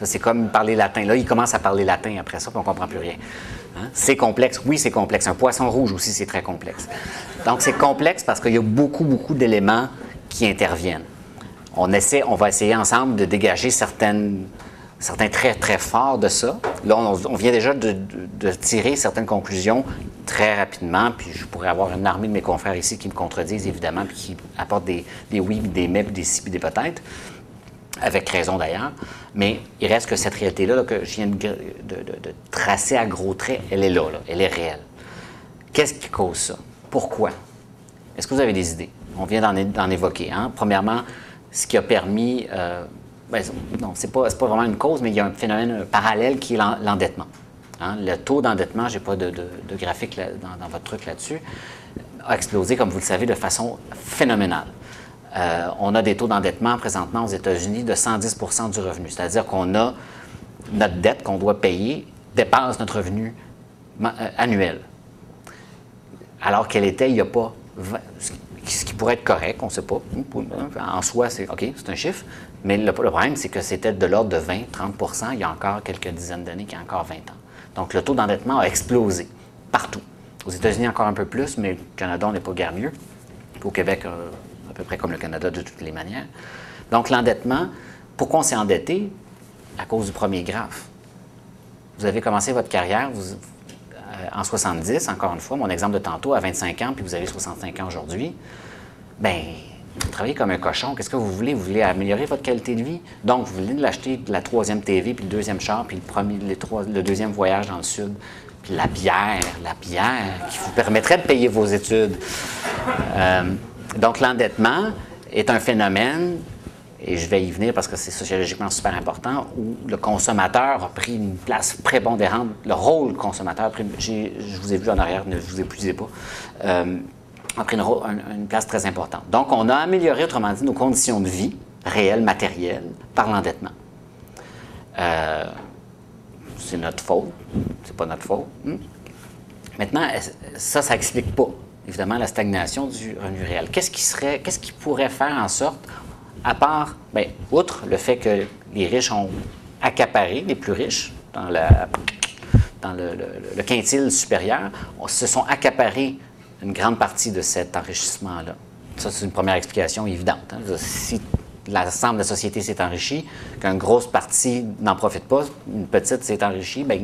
C'est comme parler latin. Là, ils commencent à parler latin après ça, puis on ne comprend plus rien. Hein? C'est complexe. Oui, c'est complexe. Un poisson rouge aussi, c'est très complexe. Donc, c'est complexe parce qu'il y a beaucoup, beaucoup d'éléments qui interviennent. On va essayer ensemble de dégager certains traits très forts de ça. Là, on vient déjà de tirer certaines conclusions très rapidement, puis je pourrais avoir une armée de mes confrères ici qui me contredisent, évidemment, puis qui apportent des oui, des mais, puis des si, puis des peut-être, avec raison d'ailleurs. Mais il reste que cette réalité-là que je viens de tracer à gros traits, elle est là, elle est réelle. Qu'est-ce qui cause ça? Pourquoi? Est-ce que vous avez des idées? On vient d'en évoquer. Hein? Premièrement, ce qui a permis... non, c'est pas vraiment une cause, mais il y a un phénomène parallèle qui est l'endettement. Hein? Le taux d'endettement, je n'ai pas de graphique dans votre truc là-dessus, a explosé, comme vous le savez, de façon phénoménale. On a des taux d'endettement présentement aux États-Unis de 110 du revenu. C'est-à-dire qu'on a notre dette qu'on doit payer dépasse notre revenu annuel. Alors qu'elle était, il n'y a pas... Ce qui pourrait être correct, on ne sait pas. En soi, c'est OK, c'est un chiffre. Mais le problème, c'est que c'était de l'ordre de 20-30 il y a encore quelques dizaines d'années, qu'il y a encore 20 ans. Donc, le taux d'endettement a explosé partout. Aux États-Unis, encore un peu plus, mais le Canada, on n'est pas guère mieux. Au Québec, à peu près comme le Canada de toutes les manières. Donc, l'endettement, pourquoi on s'est endetté? À cause du premier graphe. Vous avez commencé votre carrière en 70, encore une fois, mon exemple de tantôt, à 25 ans, puis vous avez 65 ans aujourd'hui. Bien, vous travaillez comme un cochon. Qu'est-ce que vous voulez? Vous voulez améliorer votre qualité de vie? Donc, vous voulez l'acheter la troisième TV, puis le deuxième char, puis le deuxième voyage dans le Sud, puis la bière qui vous permettrait de payer vos études. Donc, l'endettement est un phénomène, et je vais y venir parce que c'est sociologiquement super important, où le consommateur a pris une place prépondérante, le rôle consommateur, je vous ai vu en arrière, ne vous épuisez pas, a pris une place très importante. Donc, on a amélioré, autrement dit, nos conditions de vie réelles, matérielles, par l'endettement. C'est notre faute, c'est pas notre faute. Maintenant, ça n'explique pas, évidemment, la stagnation du revenu réel. Qu'est-ce qui pourrait faire en sorte, à part, bien, outre le fait que les riches ont accaparé, les plus riches, dans le quintile supérieur, se sont accaparés une grande partie de cet enrichissement-là. Ça, c'est une première explication évidente. Hein. Si l'ensemble de la société s'est enrichi, qu'une grosse partie n'en profite pas, une petite s'est enrichie, bien,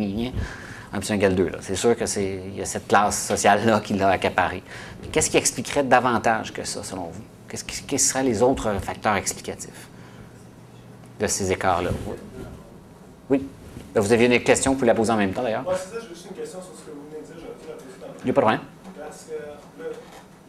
1 plus 1 égale 2. C'est sûr qu'il y a cette classe sociale-là qui l'a accaparé. Qu'est-ce qui expliquerait davantage que ça, selon vous? Quels seraient les autres facteurs explicatifs de ces écarts-là? Oui. Vous aviez une question, vous pouvez la poser en même temps, d'ailleurs. Oui, c'est ça, j'ai juste une question sur ce que vous venez de dire, j'aurais dû la poser tantôt. Il n'y a pas de problème. Parce que,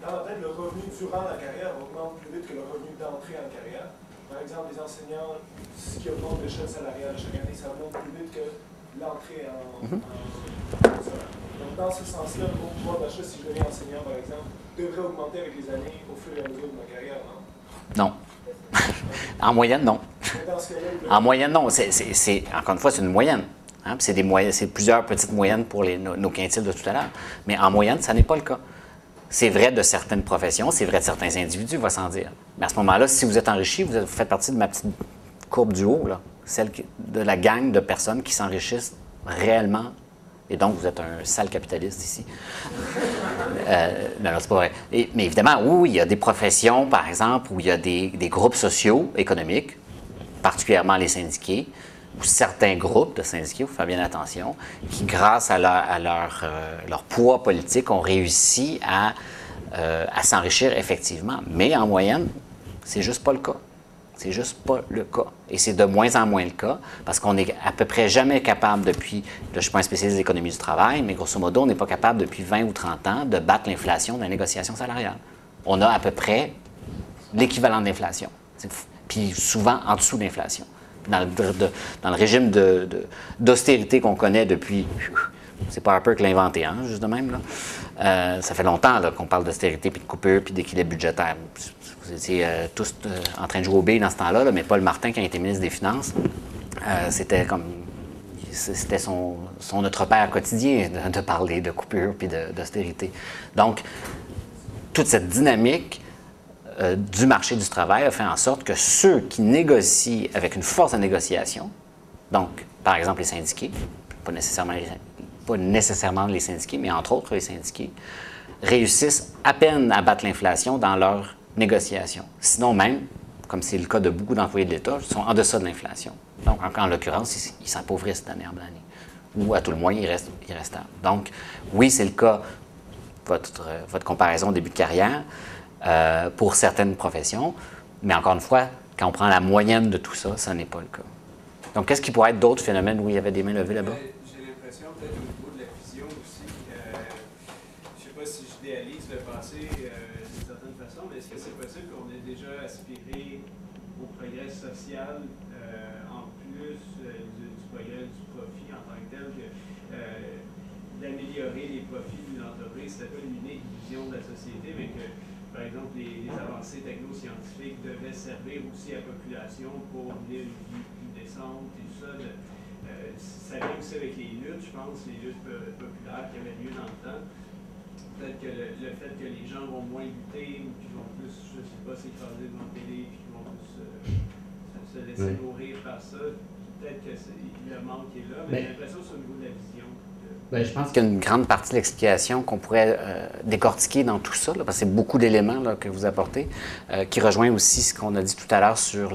dans la tête, le revenu durant la carrière augmente plus vite que le revenu d'entrée en carrière. Par exemple, les enseignants, ce qui augmente l'échelle salariale chaque année, ça augmente plus vite que l'entrée en salaire. Donc, dans ce sens-là, mon pouvoir d'achat, si je deviens enseignant, par exemple, devrait augmenter avec les années au fur et à mesure de ma carrière, non? Non. En moyenne, non. Mais dans ce cas-là, En moyenne, non. Encore une fois, c'est une moyenne. Hein? C'est plusieurs petites moyennes pour nos quintiles de tout à l'heure. Mais en moyenne, ça n'est pas le cas. C'est vrai de certaines professions, c'est vrai de certains individus, va sans dire. Mais à ce moment-là, si vous êtes enrichi, vous faites partie de ma petite courbe du haut, là, celle de la gang de personnes qui s'enrichissent réellement. Et donc, vous êtes un sale capitaliste ici. Non, c'est pas vrai. Mais évidemment, oui, il y a des professions, par exemple, où il y a des groupes sociaux, économiques, particulièrement les syndiqués, ou certains groupes de syndiqués, il faut faire bien attention, qui, grâce à leur poids politique, ont réussi à s'enrichir effectivement. Mais en moyenne, c'est juste pas le cas. C'est juste pas le cas. Et c'est de moins en moins le cas, parce qu'on n'est à peu près jamais capable depuis, là, je ne suis pas un spécialiste d'économie du travail, mais grosso modo, on n'est pas capable depuis 20 ou 30 ans de battre l'inflation dans la négociation salariale. On a à peu près l'équivalent de l'inflation, puis souvent en dessous de l'inflation. Dans le régime d'austérité qu'on connaît depuis, c'est pas Harper qui l'a inventé, hein, juste de même, là. Ça fait longtemps qu'on parle d'austérité, puis de coupure, puis d'équilibre budgétaire. Vous étiez tous en train de jouer au billes dans ce temps-là, mais Paul Martin, quand il était ministre des Finances, c'était son notre père quotidien de parler de coupure puis d'austérité. Donc, toute cette dynamique du marché du travail a fait en sorte que ceux qui négocient avec une force de négociation, donc, par exemple, les syndiqués, pas nécessairement les syndiqués, mais entre autres les syndiqués, réussissent à peine à battre l'inflation dans leurs négociations. Sinon même, comme c'est le cas de beaucoup d'employés de l'État, ils sont en deçà de l'inflation. Donc, en l'occurrence, ils s'appauvrissent d'année en année. Ou à tout le moins, ils restent stables. Donc, oui, c'est le cas, votre comparaison au début de carrière, pour certaines professions, mais encore une fois, quand on prend la moyenne de tout ça, ça n'est pas le cas. Donc, qu'est-ce qui pourrait être d'autres phénomènes où il y avait des mains levées là-bas? J'ai l'impression, peut-être au niveau de la vision aussi, je ne sais pas si j'idéalise le passé d'une certaine façon, mais est-ce que c'est possible qu'on ait déjà aspiré au progrès social en plus du progrès du profit en tant que tel, d'améliorer les profits d'une entreprise? C'était pas une unique vision de la société, mais que, par exemple, les avancées technoscientifiques devaient servir aussi à la population pour mener une vie plus décente et tout ça. Ça vient aussi avec les luttes, je pense, les luttes populaires qui avaient lieu dans le temps. Peut-être que le fait que les gens vont moins lutter ou qu'ils vont plus, je ne sais pas, s'écraser devant la télé puis qu'ils vont plus se laisser nourrir par ça, peut-être que le manque est là, mais j'ai l'impression que c'est au niveau de la vision. Bien, je pense qu'il y a une grande partie de l'explication qu'on pourrait décortiquer dans tout ça, là, parce que c'est beaucoup d'éléments là, que vous apportez, qui rejoint aussi ce qu'on a dit tout à l'heure sur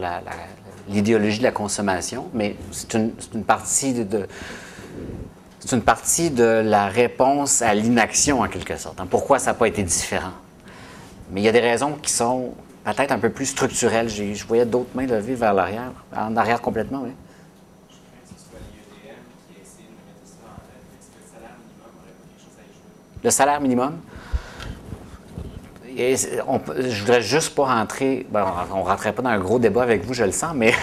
l'idéologie de la consommation, mais c'est une partie c'est une partie de la réponse à l'inaction, en quelque sorte. Hein. Pourquoi ça n'a pas été différent? Mais il y a des raisons qui sont peut-être un peu plus structurelles. Je voyais d'autres mains levées vers l'arrière, en arrière complètement, oui. Le salaire minimum, et je voudrais juste pas rentrer, on ne rentrerait pas dans un gros débat avec vous, je le sens, mais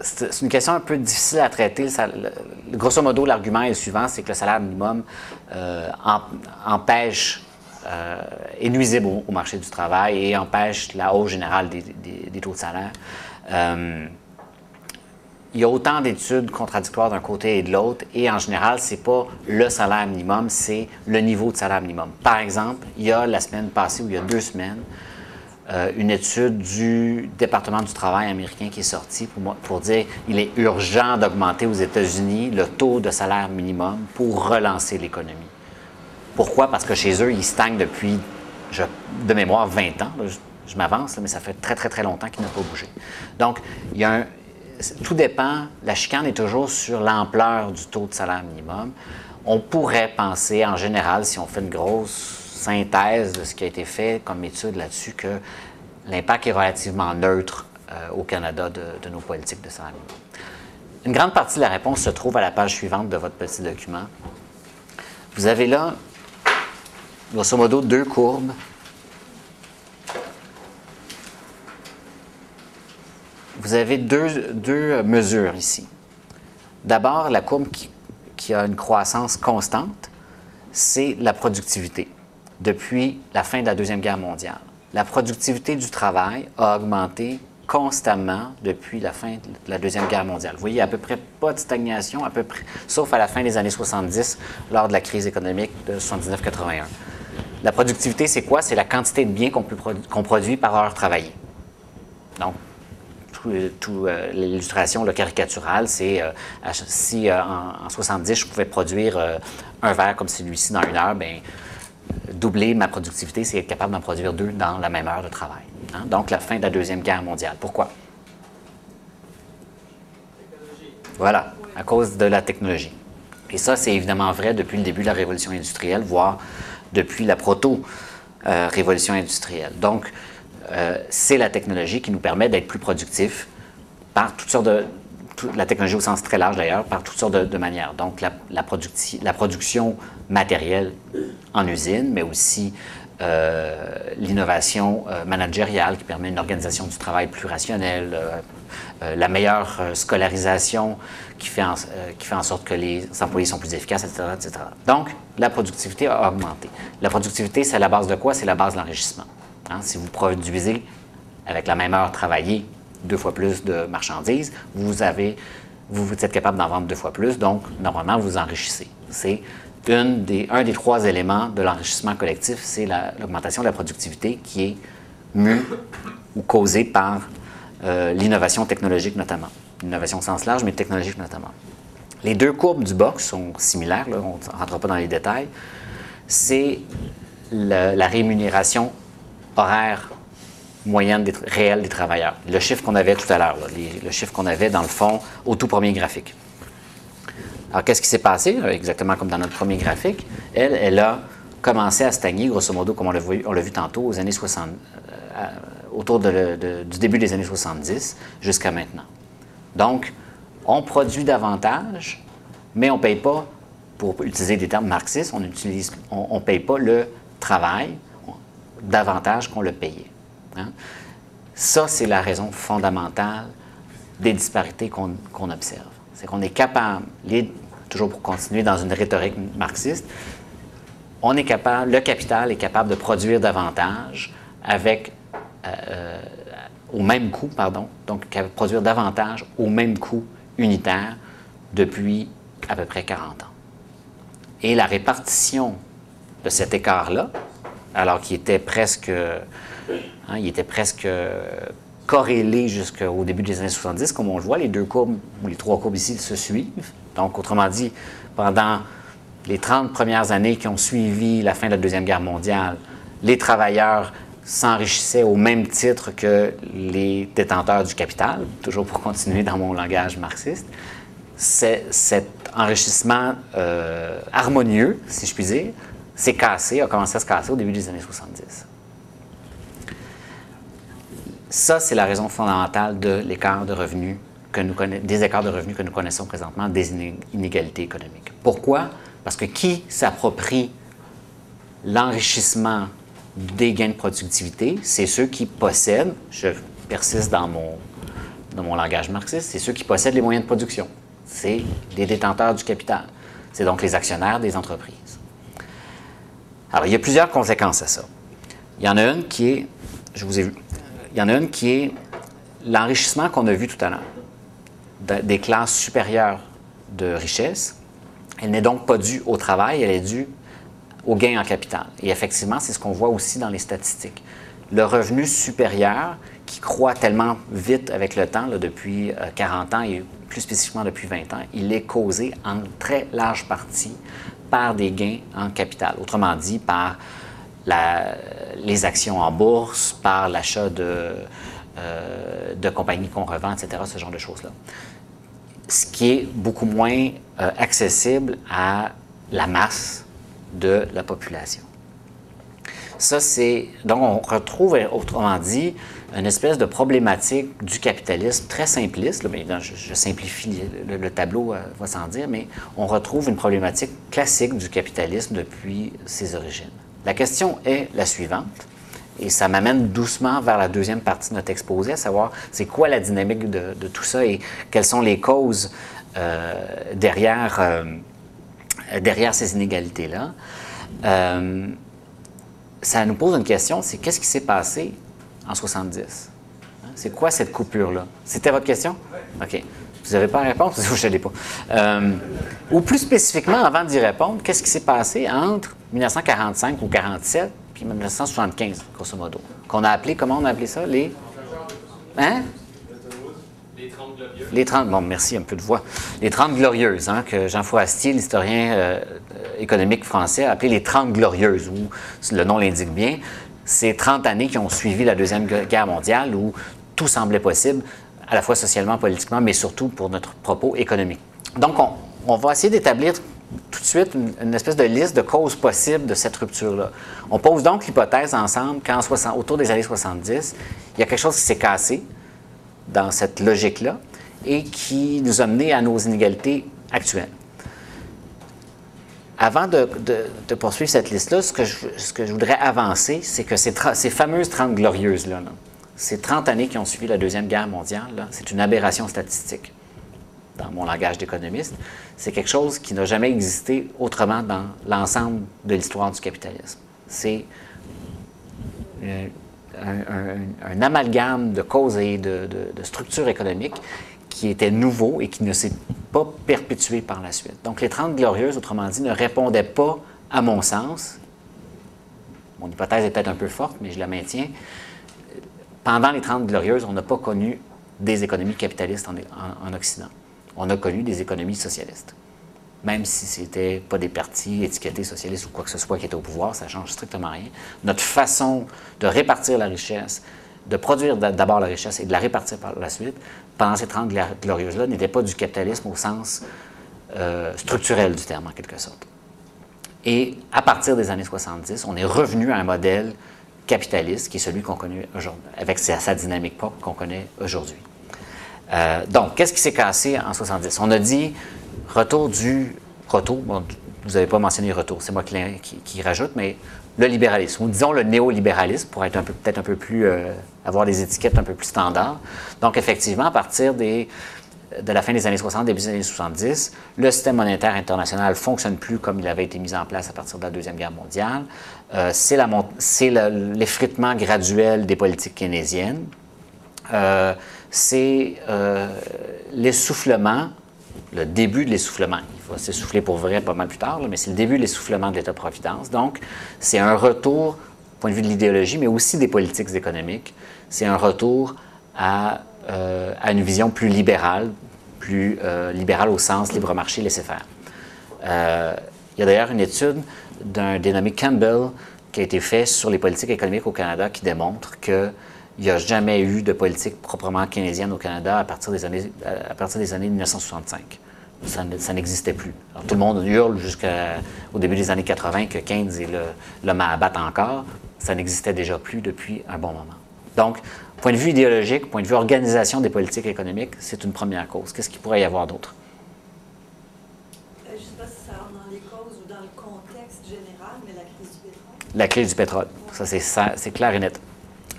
c'est une question un peu difficile à traiter. Grosso modo, l'argument est le suivant, c'est que le salaire minimum empêche, est nuisible au marché du travail et empêche la hausse générale des taux de salaire. Il y a autant d'études contradictoires d'un côté et de l'autre, et en général, ce n'est pas le salaire minimum, c'est le niveau de salaire minimum. Par exemple, il y a la semaine passée, ou il y a 2 semaines, une étude du département du travail américain qui est sortie pour dire qu'il est urgent d'augmenter aux États-Unis le taux de salaire minimum pour relancer l'économie. Pourquoi? Parce que chez eux, ils stagnent depuis, de mémoire, 20 ans. Là, je m'avance, mais ça fait très, très, très longtemps qu'il n'a pas bougé. Donc, il y a tout dépend, la chicane est toujours sur l'ampleur du taux de salaire minimum. On pourrait penser, en général, si on fait une grosse synthèse de ce qui a été fait comme étude là-dessus, que l'impact est relativement neutre au Canada de nos politiques de salaire minimum. Une grande partie de la réponse se trouve à la page suivante de votre petit document. Vous avez là, grosso modo, 2 courbes. Vous avez deux mesures ici. D'abord, la courbe qui a une croissance constante, c'est la productivité depuis la fin de la Deuxième Guerre mondiale. La productivité du travail a augmenté constamment depuis la fin de la Deuxième Guerre mondiale. Vous voyez, à peu près pas de stagnation, à peu près, sauf à la fin des années 70, lors de la crise économique de 79-81. La productivité, c'est quoi? C'est la quantité de biens qu'on produit par heure travaillée. Donc, l'illustration caricaturale, c'est si en 70, je pouvais produire un verre comme celui-ci dans 1 heure, bien, doubler ma productivité, c'est être capable d'en produire 2 dans la même heure de travail. Hein? Donc, la fin de la Deuxième Guerre mondiale. Pourquoi? Technologie. Voilà, à cause de la technologie. Et ça, c'est évidemment vrai depuis le début de la révolution industrielle, voire depuis la proto-révolution industrielle. Donc, c'est la technologie qui nous permet d'être plus productifs par toutes sortes de... la technologie au sens très large d'ailleurs, par toutes sortes de manières. Donc, la production matérielle en usine, mais aussi l'innovation managériale qui permet une organisation du travail plus rationnelle, la meilleure scolarisation qui fait en sorte que les employés sont plus efficaces, etc., etc. Donc, la productivité a augmenté. La productivité, c'est la base de quoi? C'est la base de l'enrichissement. Hein? Si vous produisez avec la même heure travaillée 2 fois plus de marchandises, vous êtes capable d'en vendre 2 fois plus, donc normalement, vous enrichissez. C'est un des 3 éléments de l'enrichissement collectif, c'est l'augmentation de la productivité qui est mue ou causée par l'innovation technologique notamment. L'innovation au sens large, mais technologique notamment. Les 2 courbes du bas qui sont similaires, là, on ne rentrera pas dans les détails, c'est la rémunération horaire moyenne réelle des travailleurs. Le chiffre qu'on avait tout à l'heure, le chiffre qu'on avait dans le fond au tout premier graphique. Alors, qu'est-ce qui s'est passé? Exactement comme dans notre premier graphique, elle a commencé à stagner, grosso modo, comme on l'a vu tantôt, aux années 60, autour du début des années 70 jusqu'à maintenant. Donc, on produit davantage, mais on ne paye pas, pour utiliser des termes marxistes, on ne paye pas le travail davantage qu'on le payait. Hein? Ça, c'est la raison fondamentale des disparités qu'on observe. C'est qu'on est capable, toujours pour continuer dans une rhétorique marxiste, le capital est capable de produire davantage au même coût, donc produire davantage au même coût unitaire depuis à peu près 40 ans. Et la répartition de cet écart-là, alors qu'il était presque, corrélé jusqu'au début des années 70, comme on le voit, les 2 courbes ou les 3 courbes ici se suivent. Donc, autrement dit, pendant les 30 premières années qui ont suivi la fin de la Deuxième Guerre mondiale, les travailleurs s'enrichissaient au même titre que les détenteurs du capital, toujours pour continuer dans mon langage marxiste. Cet enrichissement harmonieux, si je puis dire, a commencé à se casser au début des années 70. Ça, c'est la raison fondamentale de l'écart de revenus des écarts de revenus que nous connaissons présentement, des inégalités économiques. Pourquoi? Parce que qui s'approprie l'enrichissement des gains de productivité? C'est ceux qui possèdent, je persiste dans mon langage marxiste, c'est ceux qui possèdent les moyens de production. C'est les détenteurs du capital. C'est donc les actionnaires des entreprises. Alors, il y a plusieurs conséquences à ça. Il y en a une qui est, l'enrichissement qu'on a vu tout à l'heure des classes supérieures de richesse. Elle n'est donc pas due au travail, elle est due au gain en capital. Et effectivement, c'est ce qu'on voit aussi dans les statistiques. Le revenu supérieur, qui croît tellement vite avec le temps, là, depuis 40 ans et plus spécifiquement depuis 20 ans, il est causé en très large partie par des gains en capital. Autrement dit, par les actions en bourse, par l'achat de compagnies qu'on revend, etc., ce genre de choses-là. Ce qui est beaucoup moins accessible à la masse de la population. Ça, c'est... Donc, on retrouve, autrement dit, une espèce de problématique du capitalisme très simpliste. Là, mais je simplifie le tableau, va sans dire, mais on retrouve une problématique classique du capitalisme depuis ses origines. La question est la suivante, et ça m'amène doucement vers la deuxième partie de notre exposé, à savoir c'est quoi la dynamique de tout ça et quelles sont les causes derrière ces inégalités-là. Ça nous pose une question, c'est qu'est-ce qui s'est passé en 70? Hein? C'est quoi cette coupure-là? C'était votre question? OK. Vous n'avez pas à répondre? Je ne l'ai pas. Ou plus spécifiquement, avant d'y répondre, qu'est-ce qui s'est passé entre 1945 ou 1947 puis 1975, grosso modo? Qu'on a appelé, comment on a appelé ça? Les... Hein? Les 30 glorieuses. Les 30, bon, merci, un peu de voix. Les 30 glorieuses, hein, que Jean Fourastier, l'historien économique français, a appelé les 30 glorieuses, où le nom l'indique bien. Ces 30 années qui ont suivi la Deuxième Guerre mondiale, où tout semblait possible, à la fois socialement, politiquement, mais surtout pour notre propos économique. Donc, on va essayer d'établir tout de suite une espèce de liste de causes possibles de cette rupture-là. On pose donc l'hypothèse ensemble qu'autour des années 70, il y a quelque chose qui s'est cassé dans cette logique-là et qui nous a menés à nos inégalités actuelles. Avant de poursuivre cette liste-là, ce que je voudrais avancer, c'est que ces fameuses 30 glorieuses-là, ces 30 années qui ont suivi la Deuxième Guerre mondiale, c'est une aberration statistique dans mon langage d'économiste. C'est quelque chose qui n'a jamais existé autrement dans l'ensemble de l'histoire du capitalisme. C'est un amalgame de causes et de structures économiques qui était nouveau et qui ne s'est pas perpétué par la suite. Donc, les 30 glorieuses, autrement dit, ne répondaient pas, à mon sens, mon hypothèse est peut-être un peu forte, mais je la maintiens, pendant les 30 glorieuses, on n'a pas connu des économies capitalistes en Occident. On a connu des économies socialistes. Même si ce n'était pas des partis étiquetés socialistes ou quoi que ce soit qui étaient au pouvoir, ça ne change strictement rien. Notre façon de répartir la richesse, de produire d'abord la richesse et de la répartir par la suite, pendant ces 30 glorieuses-là, n'était pas du capitalisme au sens structurel du terme, en quelque sorte. Et à partir des années 70, on est revenu à un modèle capitaliste qui est celui qu'on connaît aujourd'hui, avec sa dynamique propre qu'on connaît aujourd'hui. Donc, qu'est-ce qui s'est cassé en 70? On a dit retour, bon, vous n'avez pas mentionné retour, c'est moi qui rajoute, mais le libéralisme, ou disons le néolibéralisme, pour être peut-être un peu plus, avoir des étiquettes un peu plus standards. Donc, effectivement, à partir de la fin des années 60, début des années 70, le système monétaire international ne fonctionne plus comme il avait été mis en place à partir de la Deuxième Guerre mondiale. C'est l'effritement graduel des politiques keynésiennes. C'est l'essoufflement, le début de l'essoufflement. Il va s'essouffler pour vrai pas mal plus tard, mais c'est le début de l'essoufflement de l'État-providence. Donc, c'est un retour, du point de vue de l'idéologie, mais aussi des politiques économiques, c'est un retour à une vision plus libérale au sens libre marché, laisser-faire. Il y a d'ailleurs une étude d'un dénommé Campbell qui a été faite sur les politiques économiques au Canada qui démontre qu'il n'y a jamais eu de politique proprement keynésienne au Canada à partir des années 1965. Ça n'existait plus. Alors, tout le monde hurle jusqu'au début des années 80 que Keynes est l'homme à abattre encore. Ça n'existait déjà plus depuis un bon moment. Donc, point de vue idéologique, point de vue organisation des politiques économiques, c'est une première cause. Qu'est-ce qu'il pourrait y avoir d'autre? Je ne sais pas si ça rentre dans les causes ou dans le contexte général, mais la crise du pétrole. La crise du pétrole. Ça, c'est clair et net.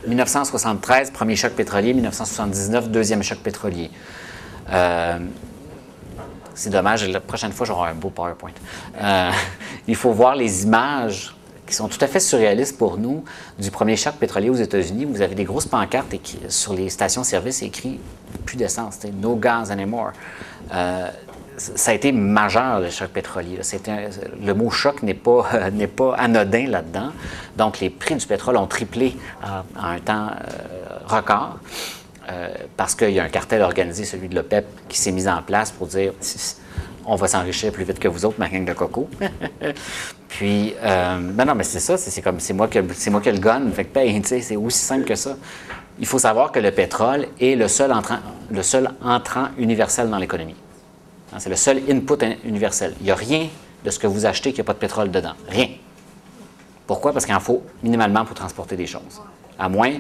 1973, premier choc pétrolier. 1979, deuxième choc pétrolier. C'est dommage, la prochaine fois, j'aurai un beau PowerPoint. Il faut voir les images qui sont tout à fait surréalistes pour nous du premier choc pétrolier aux États-Unis. Vous avez des grosses pancartes sur les stations-service écrit « Plus d'essence »,« No gas anymore ». Ça a été majeur, le choc pétrolier. Le mot « choc » n'est pas anodin là-dedans. Donc, les prix du pétrole ont triplé en un temps record. Parce qu'il y a un cartel organisé, celui de l'OPEP, qui s'est mis en place pour dire « on va s'enrichir plus vite que vous autres, ma gang de coco ». Puis, non, mais c'est ça, c'est moi qui ai le gun, fait que paye, c'est aussi simple que ça. Il faut savoir que le pétrole est le seul entrant universel dans l'économie. C'est le seul input universel. Il n'y a rien de ce que vous achetez qui n'a pas de pétrole dedans. Rien. Pourquoi? Parce qu'il en faut minimalement pour transporter des choses. À moins...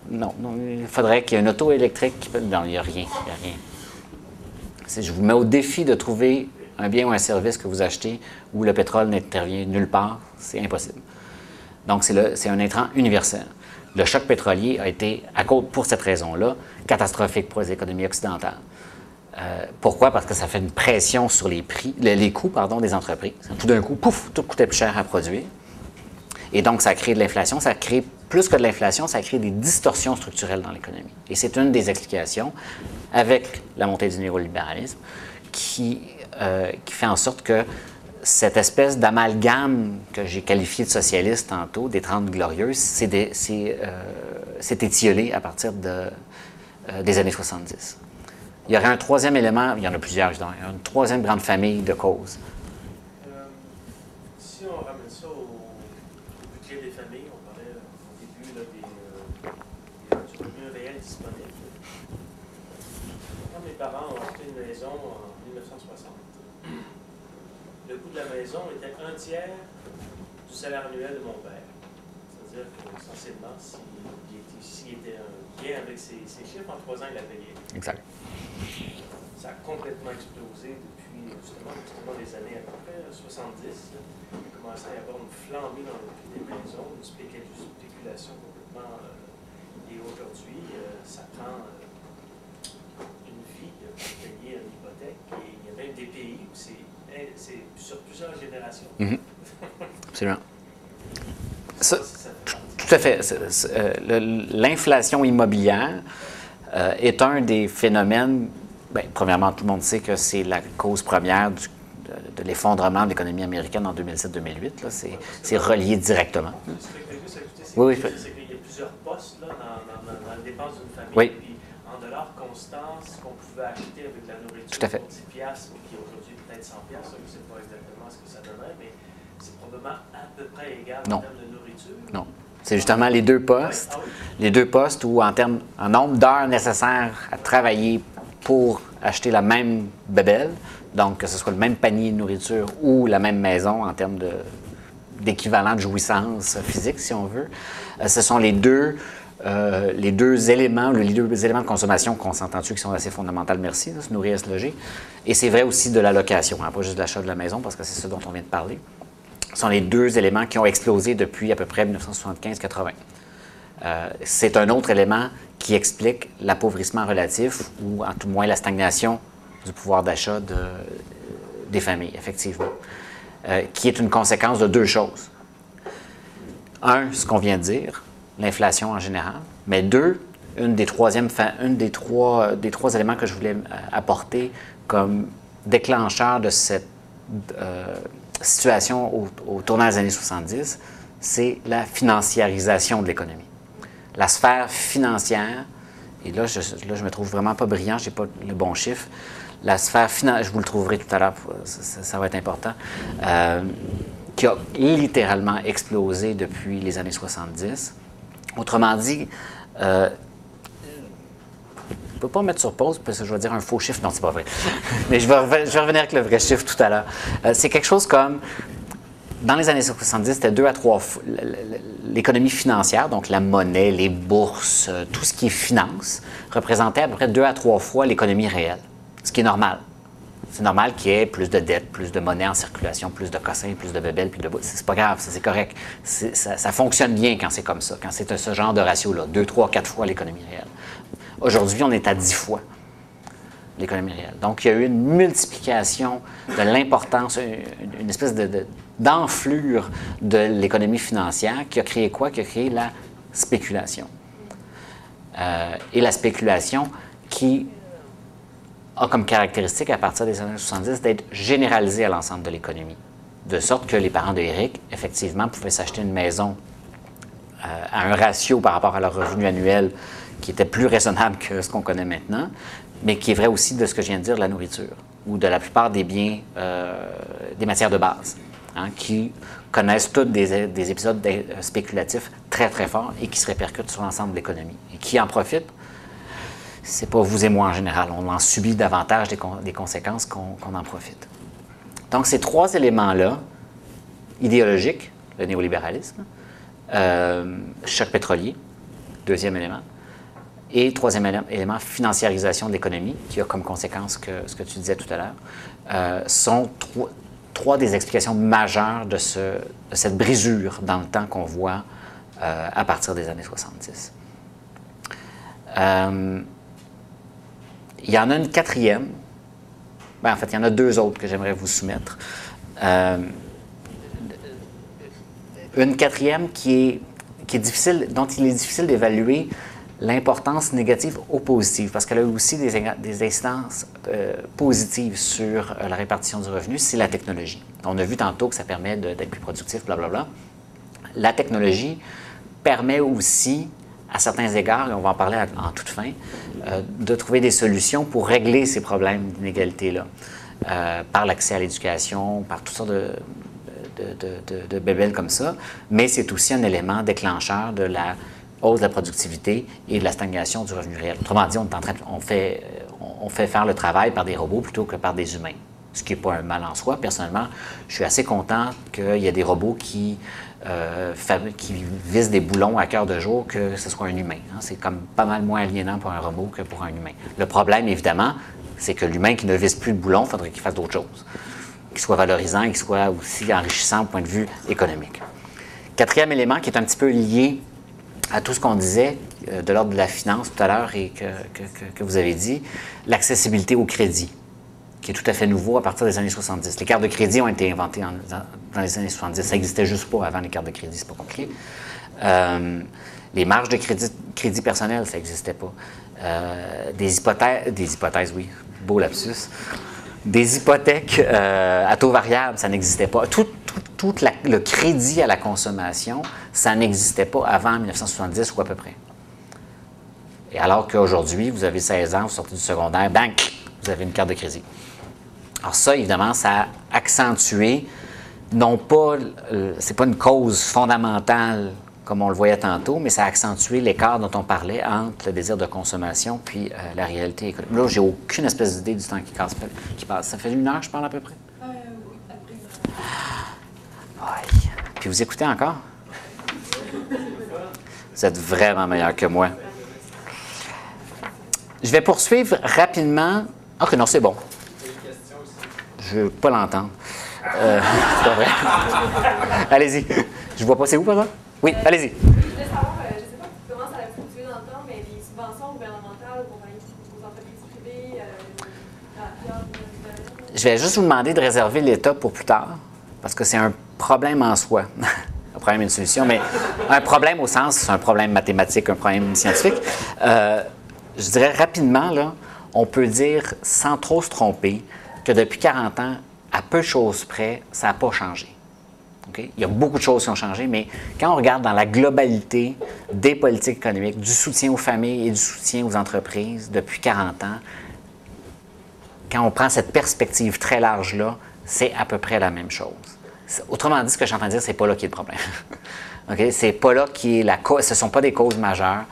Non, il faudrait qu'il y ait une auto électrique qui peut... Non, il n'y a rien. Je vous mets au défi de trouver un bien ou un service que vous achetez où le pétrole n'intervient nulle part. C'est impossible. Donc, c'est un intrant universel. Le choc pétrolier a été, pour cette raison-là, catastrophique pour les économies occidentales. Pourquoi? Parce que ça fait une pression sur les coûts des entreprises. Tout d'un coup, pouf, tout coûtait plus cher à produire. Et donc, ça crée de l'inflation, ça crée plus que de l'inflation, ça crée des distorsions structurelles dans l'économie. Et c'est une des explications, avec la montée du néolibéralisme, qui fait en sorte que cette espèce d'amalgame que j'ai qualifié de socialiste tantôt, des 30 glorieuses, c'est étiolé à partir des années 70. Il y aurait un troisième élément, il y en a plusieurs, je dirais, une troisième grande famille de causes. Si on ramène ça au budget des familles, on parlait au début là, du revenu réel disponible. Quand mes parents ont acheté une maison en 1960, le coût de la maison était 1/3 du salaire annuel de mon père. C'est-à-dire qu'essentiellement, s'il était bien avec ses chiffres, en 3 ans, il a payé. Exact. Ça a complètement explosé depuis justement les années à peu près 70. Il a commencé à y avoir une flambée dans le prix des maisons, une spéculation complètement. Et aujourd'hui, ça prend une vie pour payer une hypothèque. Et il y a même des pays où c'est sur plusieurs générations. Mm-hmm. Absolument. Ça, tout à fait. L'inflation immobilière est un des phénomènes. Bien, premièrement, tout le monde sait que c'est la cause première de l'effondrement de l'économie américaine en 2007-2008. C'est relié directement. Oui, oui. C'est qu'il y a plusieurs postes là, dans la dépense d'une famille. Oui. Puis en dollars constants, ce qu'on pouvait acheter avec de la nourriture, tout à fait. 10 piastres, qui aujourd'hui peut-être 100 piastres, je ne sais pas exactement ce que ça donnerait, mais c'est probablement à peu près égal en termes de nourriture. Non. C'est justement les deux postes. Oui. Ah oui. Les deux postes où, en nombre d'heures nécessaires à travailler pour acheter la même bébelle, donc que ce soit le même panier de nourriture ou la même maison en termes d'équivalent de jouissance physique, si on veut, ce sont les deux éléments de consommation qu'on s'entend dessus qui sont assez fondamentaux, merci, se nourrir et se loger. Et c'est vrai aussi de la location, hein, pas juste de l'achat de la maison, parce que c'est ce dont on vient de parler. Ce sont les deux éléments qui ont explosé depuis à peu près 1975-80. C'est un autre élément qui explique l'appauvrissement relatif ou en tout moins la stagnation du pouvoir d'achat des familles, effectivement, qui est une conséquence de deux choses. Un, ce qu'on vient de dire, l'inflation en général, mais deux, un des trois éléments que je voulais apporter comme déclencheur de cette situation au tournant des années 70, c'est la financiarisation de l'économie. La sphère financière, et là, je me trouve vraiment pas brillant, je n'ai pas le bon chiffre, la sphère financière, je vous le trouverai tout à l'heure, ça va être important, qui a littéralement explosé depuis les années 70. Autrement dit, je ne peux pas mettre sur pause parce que je vais dire un faux chiffre. Non, c'est pas vrai. Mais je vais revenir avec le vrai chiffre tout à l'heure. C'est quelque chose comme, dans les années 70, c'était 2 à 3 fois l'économie financière, donc la monnaie, les bourses, tout ce qui est finance, représentait à peu près 2 à 3 fois l'économie réelle, ce qui est normal. C'est normal qu'il y ait plus de dettes, plus de monnaie en circulation, plus de cossins, plus de bébelles, puis de... C'est pas grave, c'est correct. Ça fonctionne bien quand c'est comme ça, quand c'est ce genre de ratio-là, 2, 3, 4 fois l'économie réelle. Aujourd'hui, on est à 10 fois l'économie réelle. Donc, il y a eu une multiplication de l'importance, une espèce d'enflure de l'économie financière qui a créé quoi? Qui a créé la spéculation. Et la spéculation qui a comme caractéristique, à partir des années 70, d'être généralisée à l'ensemble de l'économie. De sorte que les parents de Eric, effectivement, pouvaient s'acheter une maison à un ratio par rapport à leur revenu annuel qui était plus raisonnable que ce qu'on connaît maintenant, mais qui est vrai aussi de ce que je viens de dire, de la nourriture, ou de la plupart des biens, des matières de base, hein, qui connaissent tous des épisodes spéculatifs très, très forts et qui se répercutent sur l'ensemble de l'économie. Et qui en profitent? C'est pas vous et moi en général. On en subit davantage des conséquences qu'on en profite. Donc, ces trois éléments-là, idéologiques, le néolibéralisme, choc pétrolier, deuxième élément, et troisième élément, financiarisation de l'économie, qui a comme conséquence ce que tu disais tout à l'heure, sont trois des explications majeures de cette brisure dans le temps qu'on voit à partir des années 70. Il y en a une quatrième. Ben, en fait, il y en a deux autres que j'aimerais vous soumettre. Une quatrième qui est difficile, dont il est difficile d'évaluer l'importance négative ou positive, parce qu'elle a aussi des incidences positives sur la répartition du revenu, c'est la technologie. On a vu tantôt que ça permet d'être plus productif, blablabla. La technologie permet aussi, à certains égards, et on va en parler en toute fin, de trouver des solutions pour régler ces problèmes d'inégalité-là, par l'accès à l'éducation, par toutes sortes de bébelles comme ça, mais c'est aussi un élément déclencheur de la hausse de la productivité et de la stagnation du revenu réel. Autrement dit, on fait faire le travail par des robots plutôt que par des humains, ce qui n'est pas un mal en soi. Personnellement, je suis assez content qu'il y ait des robots qui visent des boulons à cœur de jour que ce soit un humain. Hein. C'est comme pas mal moins aliénant pour un robot que pour un humain. Le problème, évidemment, c'est que l'humain qui ne vise plus le boulon, il faudrait qu'il fasse d'autres choses, qu'il soit valorisant, qu'il soit aussi enrichissant au point de vue économique. Quatrième élément qui est un petit peu lié à tout ce qu'on disait de l'ordre de la finance tout à l'heure et que vous avez dit, l'accessibilité au crédit, qui est tout à fait nouveau à partir des années 70. Les cartes de crédit ont été inventées dans les années 70. Ça n'existait juste pas avant les cartes de crédit, c'est pas compliqué. Les marges de crédit personnel, ça n'existait pas. Des hypothèses, oui, beau lapsus. Des hypothèques à taux variable, ça n'existait pas. Tout le crédit à la consommation, ça n'existait pas avant 1970 ou à peu près. Et alors qu'aujourd'hui, vous avez 16 ans, vous sortez du secondaire, bang, vous avez une carte de crédit. Alors ça, évidemment, ça a accentué, non pas, c'est pas une cause fondamentale comme on le voyait tantôt, mais ça a accentué l'écart dont on parlait entre le désir de consommation puis la réalité économique. Là, j'ai aucune espèce d'idée du temps qui passe. Ça fait 1 heure que je parle à peu près? Oui, après. Aïe. Puis vous écoutez encore? Vous êtes vraiment meilleur que moi. Je vais poursuivre rapidement. OK, non, c'est bon. Je ne veux pas l'entendre. C'est pas vrai. Allez-y. Je ne vois pas, c'est où, par exemple? Oui, allez-y. Je voulais savoir, je ne sais pas comment ça a fluctué dans le temps, mais les subventions gouvernementales aux entreprises privées, je vais juste vous demander de réserver l'État pour plus tard, parce que c'est un problème en soi. Un problème et une solution, mais un problème au sens, c'est un problème mathématique, un problème scientifique. Je dirais rapidement, là, on peut dire, sans trop se tromper, que depuis 40 ans, à peu de choses près, ça n'a pas changé. Okay? Il y a beaucoup de choses qui ont changé, mais quand on regarde dans la globalité des politiques économiques, du soutien aux familles et du soutien aux entreprises depuis 40 ans, quand on prend cette perspective très large-là, c'est à peu près la même chose. Autrement dit, ce que je suis en train de dire, c'est pas là qui est le problème. Okay? C'est pas là qui est la cause, ce ne sont pas des causes majeures.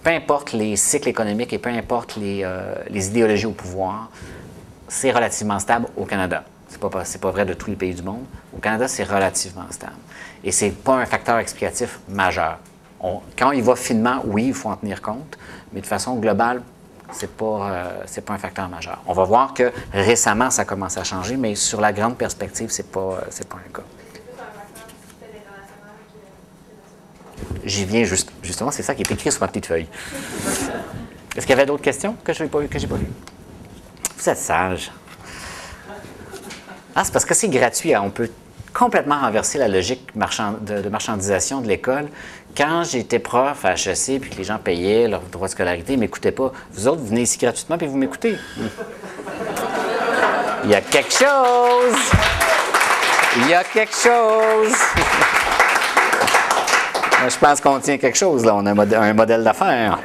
Peu importe les cycles économiques et peu importe les idéologies au pouvoir, c'est relativement stable au Canada. C'est pas vrai de tous les pays du monde. Au Canada, c'est relativement stable. Et ce n'est pas un facteur explicatif majeur. Quand il va finement, oui, il faut en tenir compte, mais de façon globale, c'est pas un facteur majeur. On va voir que récemment, ça commence à changer, mais sur la grande perspective, c'est pas un cas. J'y viens justement, c'est ça qui est écrit sur ma petite feuille. Est-ce qu'il y avait d'autres questions que je n'ai pas vues? Vous êtes sage. Ah, c'est parce que c'est gratuit. Hein. On peut complètement renverser la logique de marchandisation de l'école. Quand j'étais prof à HEC puis que les gens payaient leur droit de scolarité, ils ne m'écoutaient pas. Vous autres, vous venez ici gratuitement puis vous m'écoutez. Il y a quelque chose! Il y a quelque chose! Moi, je pense qu'on tient quelque chose, là. On a un modèle d'affaires.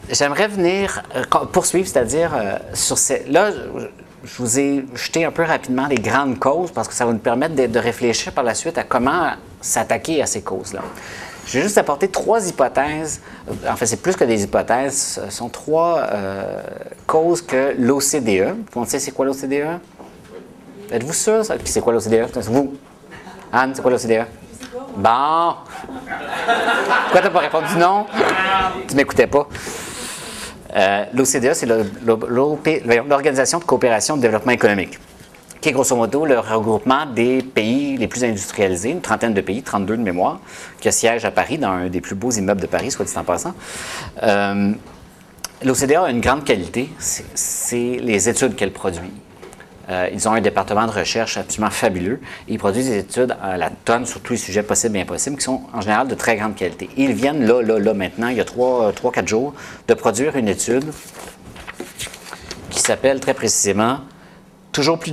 J'aimerais venir poursuivre, c'est-à-dire sur ces... Là, je vous ai jeté un peu rapidement les grandes causes parce que ça va nous permettre de réfléchir par la suite à comment s'attaquer à ces causes-là. Je vais juste apporter 3 hypothèses. En fait, c'est plus que des hypothèses. Ce sont 3 causes que l'OCDE... On sait c'est quoi l'OCDE? Êtes-vous sûr? Puis c'est quoi l'OCDE? Vous? Anne, c'est quoi l'OCDE? Bon! Pourquoi tu n'as pas répondu non? Tu ne m'écoutais pas. L'OCDE, c'est l'Organisation de coopération de développement économique, qui est grosso modo le regroupement des pays les plus industrialisés, une trentaine de pays, 32 de mémoire, qui siège à Paris, dans un des plus beaux immeubles de Paris, soit dit en passant. L'OCDE a une grande qualité, c'est les études qu'elle produit. Ils ont un département de recherche absolument fabuleux. Ils produisent des études à la tonne sur tous les sujets possibles et impossibles qui sont en général de très grande qualité. Et ils viennent là, maintenant, il y a 3-4 jours, de produire une étude qui s'appelle très précisément « Toujours plus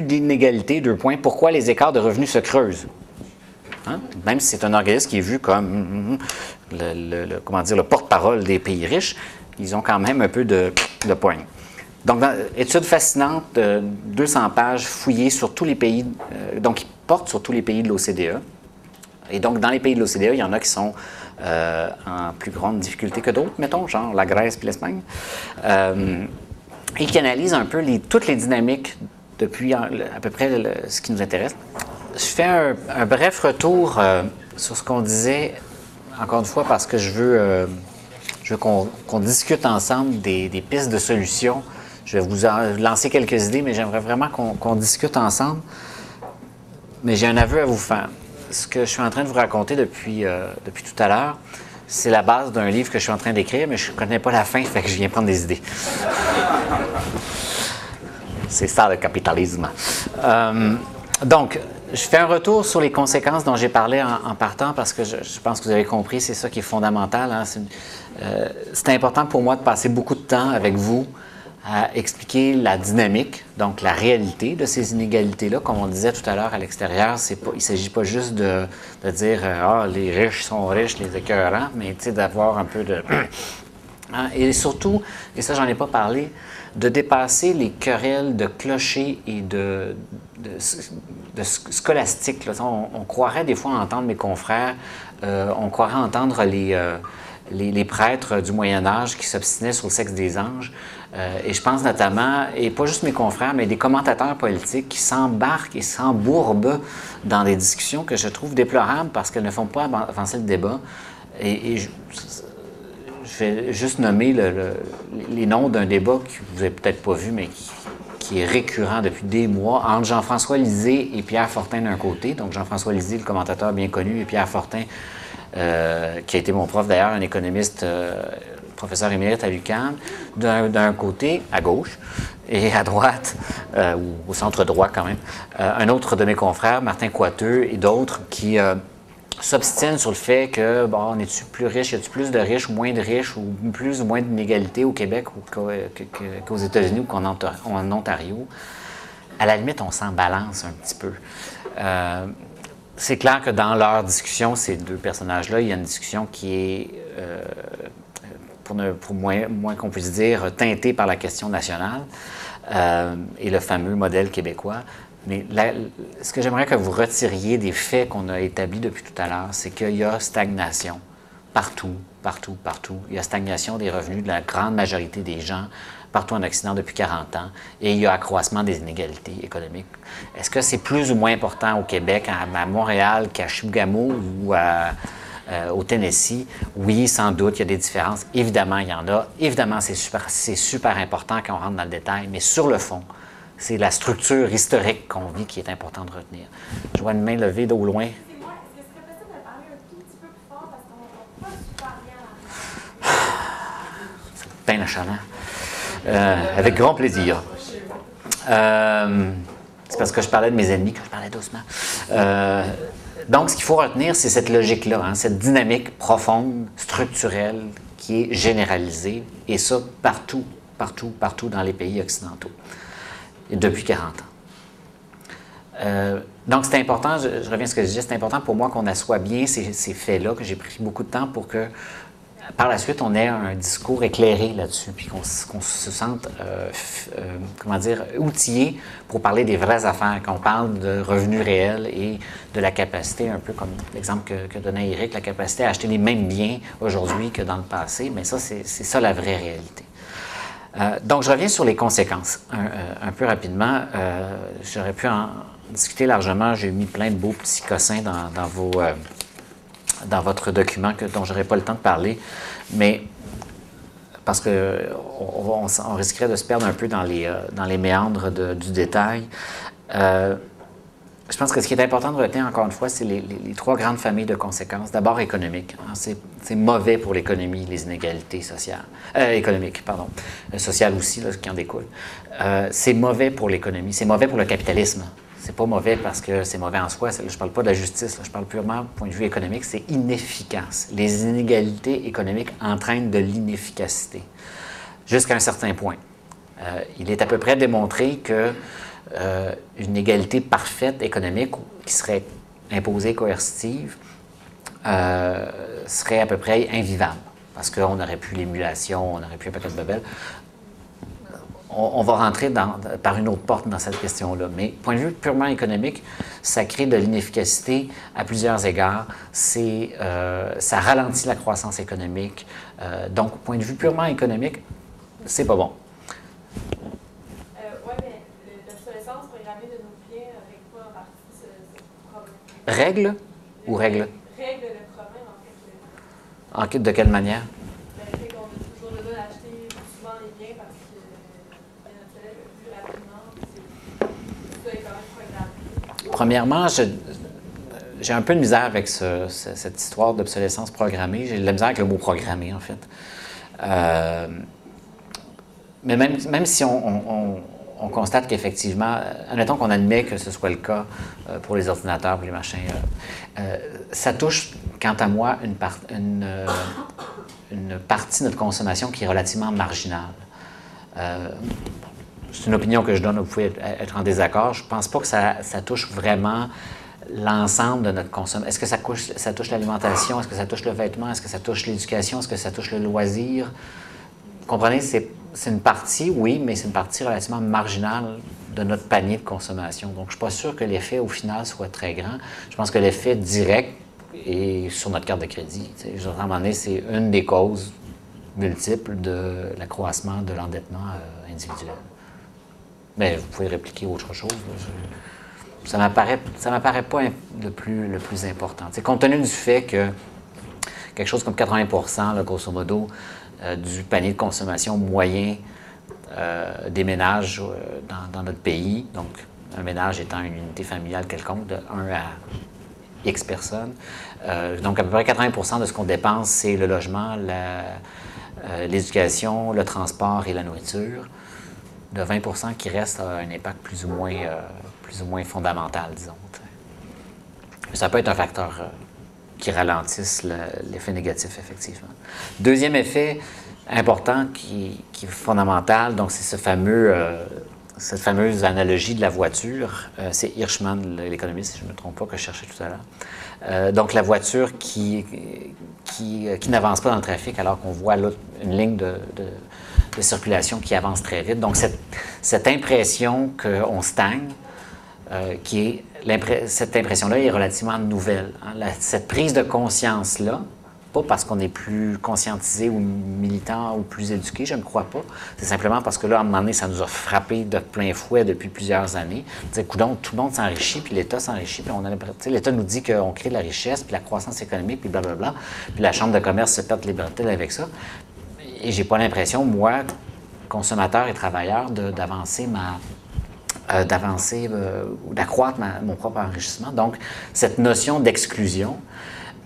d'inégalités, pourquoi les écarts de revenus se creusent ». Hein? Même si c'est un organisme qui est vu comme le porte-parole des pays riches, ils ont quand même un peu de poigne. Donc, étude fascinante, 200 pages fouillées sur tous les pays, donc qui portent sur tous les pays de l'OCDE. Et donc, dans les pays de l'OCDE, il y en a qui sont en plus grande difficulté que d'autres, mettons, genre la Grèce et l'Espagne, et qui analysent un peu toutes les dynamiques depuis à peu près ce qui nous intéresse. Je fais un bref retour sur ce qu'on disait, encore une fois, parce que je veux qu'on discute ensemble des pistes de solutions. Je vais vous lancer quelques idées, mais j'aimerais vraiment qu'on discute ensemble. Mais j'ai un aveu à vous faire. Ce que je suis en train de vous raconter depuis tout à l'heure, c'est la base d'un livre que je suis en train d'écrire, mais je ne connais pas la fin, fait que je viens prendre des idées. C'est ça le capitalisme. Donc, je fais un retour sur les conséquences dont j'ai parlé en partant parce que je pense que vous avez compris, c'est ça qui est fondamental. Hein. C'est important pour moi de passer beaucoup de temps avec vous à expliquer la dynamique, donc la réalité de ces inégalités-là. Comme on disait tout à l'heure à l'extérieur, il ne s'agit pas juste de dire « Ah, les riches sont riches, les écœurants », mais d'avoir un peu de... Hein, et surtout, et ça j'en ai pas parlé, de dépasser les querelles de clochers et de scolastiques. Là. On croirait des fois entendre mes confrères, on croirait entendre les prêtres du Moyen-Âge qui s'obstinaient sur le sexe des anges. Et je pense notamment, et pas juste mes confrères, mais des commentateurs politiques qui s'embarquent et s'embourbent dans des discussions que je trouve déplorables parce qu'elles ne font pas avancer le débat. Et je vais juste nommer les noms d'un débat que vous n'avez peut-être pas vu, mais qui est récurrent depuis des mois, entre Jean-François Lisée et Pierre Fortin d'un côté. Donc Jean-François Lisée, le commentateur bien connu, et Pierre Fortin, qui a été mon prof d'ailleurs, un économiste, professeur émérite à l'UQAM, d'un côté, à gauche, et à droite, ou au centre droit quand même, un autre de mes confrères, Martin Coiteux, et d'autres qui s'obstinent sur le fait que, bon, on est-tu plus riche, y a-tu plus de riches, moins de riches, ou plus ou moins d'inégalités au Québec qu'aux États-Unis ou qu'en Ontario. À la limite, on s'en balance un petit peu. C'est clair que dans leur discussion, ces deux personnages-là, il y a une discussion qui est, pour moins qu'on puisse dire, teintée par la question nationale et le fameux modèle québécois. Mais ce que j'aimerais que vous retiriez des faits qu'on a établis depuis tout à l'heure, c'est qu'il y a stagnation partout. Il y a stagnation des revenus de la grande majorité des gens partout en Occident depuis 40 ans, et il y a accroissement des inégalités économiques. Est-ce que c'est plus ou moins important au Québec, à Montréal, qu'à Chibougamau ou au Tennessee? Oui, sans doute, il y a des différences. Évidemment, il y en a. Évidemment, c'est super important quand on rentre dans le détail, mais sur le fond, c'est la structure historique qu'on vit qui est important de retenir. Je vois une main levée d'au loin. Excusez-moi, est-ce que ce serait possible de parler un tout petit peu plus fort parce qu'on n'entend pas super bien la C'est bien achalant. Avec grand plaisir. C'est parce que je parlais de mes ennemis que je parlais doucement. Donc, ce qu'il faut retenir, c'est cette logique-là, hein, cette dynamique profonde, structurelle, qui est généralisée, et ça partout dans les pays occidentaux, et depuis 40 ans. Donc, c'est important, je reviens à ce que je disais, c'est important pour moi qu'on assoie bien ces faits-là, que j'ai pris beaucoup de temps pour que, par la suite, on ait un discours éclairé là-dessus, puis qu'on se sente, outillé pour parler des vraies affaires, qu'on parle de revenus réels et de la capacité, un peu comme l'exemple que donnait Éric, la capacité à acheter les mêmes biens aujourd'hui que dans le passé, mais ça, c'est ça la vraie réalité. Donc, je reviens sur les conséquences un peu rapidement. J'aurais pu en discuter largement. J'ai mis plein de beaux petits cossins dans votre document dont je n'aurai pas le temps de parler, mais parce qu'on risquerait de se perdre un peu dans les méandres du détail. Je pense que ce qui est important de retenir, encore une fois, c'est les trois grandes familles de conséquences. D'abord, économique. Hein, c'est mauvais pour l'économie, les inégalités sociales. Économiques, pardon. Sociales aussi, là, ce qui en découle. C'est mauvais pour l'économie. C'est mauvais pour le capitalisme. C'est pas mauvais parce que c'est mauvais en soi. Là, je parle pas de la justice. Là, je parle purement du point de vue économique. C'est inefficace. Les inégalités économiques entraînent de l'inefficacité. Jusqu'à un certain point. Il est à peu près démontré que une égalité parfaite économique qui serait imposée, coercitive, serait à peu près invivable. Parce qu'on n'aurait plus l'émulation, on n'aurait plus un paquet de bebelles. On va rentrer par une autre porte dans cette question-là. Mais point de vue purement économique, ça crée de l'inefficacité à plusieurs égards. Ça ralentit la croissance économique. Donc, point de vue purement économique, c'est pas bon. Règle ou règle? Règle le problème, en fait. De quelle manière? Le fait qu'on a toujours besoin d'acheter souvent les biens parce que bien obsolète plus rapidement, ça est quand même programmé. Premièrement, j'ai un peu de misère avec cette histoire d'obsolescence programmée. J'ai de la misère avec le mot programmé, en fait. Mais même si on constate qu'effectivement, admettons qu'on admet que ce soit le cas pour les ordinateurs, pour les machins, ça touche, quant à moi, une partie de notre consommation qui est relativement marginale. C'est une opinion que je donne, vous pouvez être en désaccord. Je ne pense pas que ça touche vraiment l'ensemble de notre consommation. Est-ce que ça touche l'alimentation? Est-ce que ça touche le vêtement? Est-ce que ça touche l'éducation? Est-ce que ça touche le loisir? Vous comprenez, c'est une partie, oui, mais c'est une partie relativement marginale de notre panier de consommation. Donc, je ne suis pas sûr que l'effet, au final, soit très grand. Je pense que l'effet direct est sur notre carte de crédit. À un moment donné, c'est une des causes multiples de l'accroissement de l'endettement individuel. Mais vous pouvez répliquer autre chose. Ça ne m'apparaît pas le plus important. Compte tenu du fait que quelque chose comme 80 là, grosso modo, du panier de consommation moyen des ménages dans notre pays, donc un ménage étant une unité familiale quelconque de 1 à X personnes. Donc à peu près 80 de ce qu'on dépense, c'est le logement, l'éducation, le transport et la nourriture. De 20 qui reste a un impact plus ou moins fondamental, disons. Ça peut être un facteur qui ralentisse l'effet négatif, effectivement. Deuxième effet important qui est fondamental, donc c'est cette fameuse analogie de la voiture. C'est Hirschman, l'économiste, si je ne me trompe pas, que je cherchais tout à l'heure. Donc la voiture qui n'avance pas dans le trafic alors qu'on voit là une ligne de circulation qui avance très vite. Donc cette impression qu'on stagne, cette impression-là est relativement nouvelle. Hein. Cette prise de conscience-là, pas parce qu'on est plus conscientisé ou militant ou plus éduqué, je ne crois pas. C'est simplement parce que là, à un moment donné, ça nous a frappé de plein fouet depuis plusieurs années. Coudonc, tout le monde s'enrichit, puis l'État s'enrichit, puis l'État nous dit qu'on crée de la richesse, puis la croissance économique, puis blablabla, puis la Chambre de commerce se pète les bretelles avec ça. Et j'ai pas l'impression, moi, consommateur et travailleur, d'avancer ou d'accroître mon propre enrichissement. Donc, cette notion d'exclusion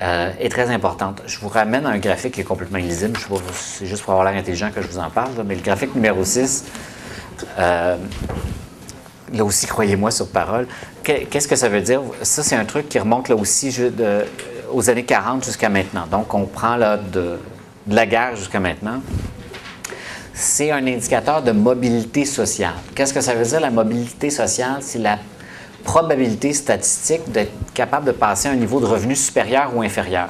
est très importante. Je vous ramène à un graphique qui est complètement illisible. C'est juste pour avoir l'air intelligent que je vous en parle, là, mais le graphique numéro 6, là aussi, croyez-moi sur parole. Qu'est-ce que ça veut dire? Ça, c'est un truc qui remonte là aussi aux années 40 jusqu'à maintenant. Donc, on prend là de la guerre jusqu'à maintenant. C'est un indicateur de mobilité sociale. Qu'est-ce que ça veut dire, la mobilité sociale? C'est la probabilité statistique d'être capable de passer à un niveau de revenu supérieur ou inférieur.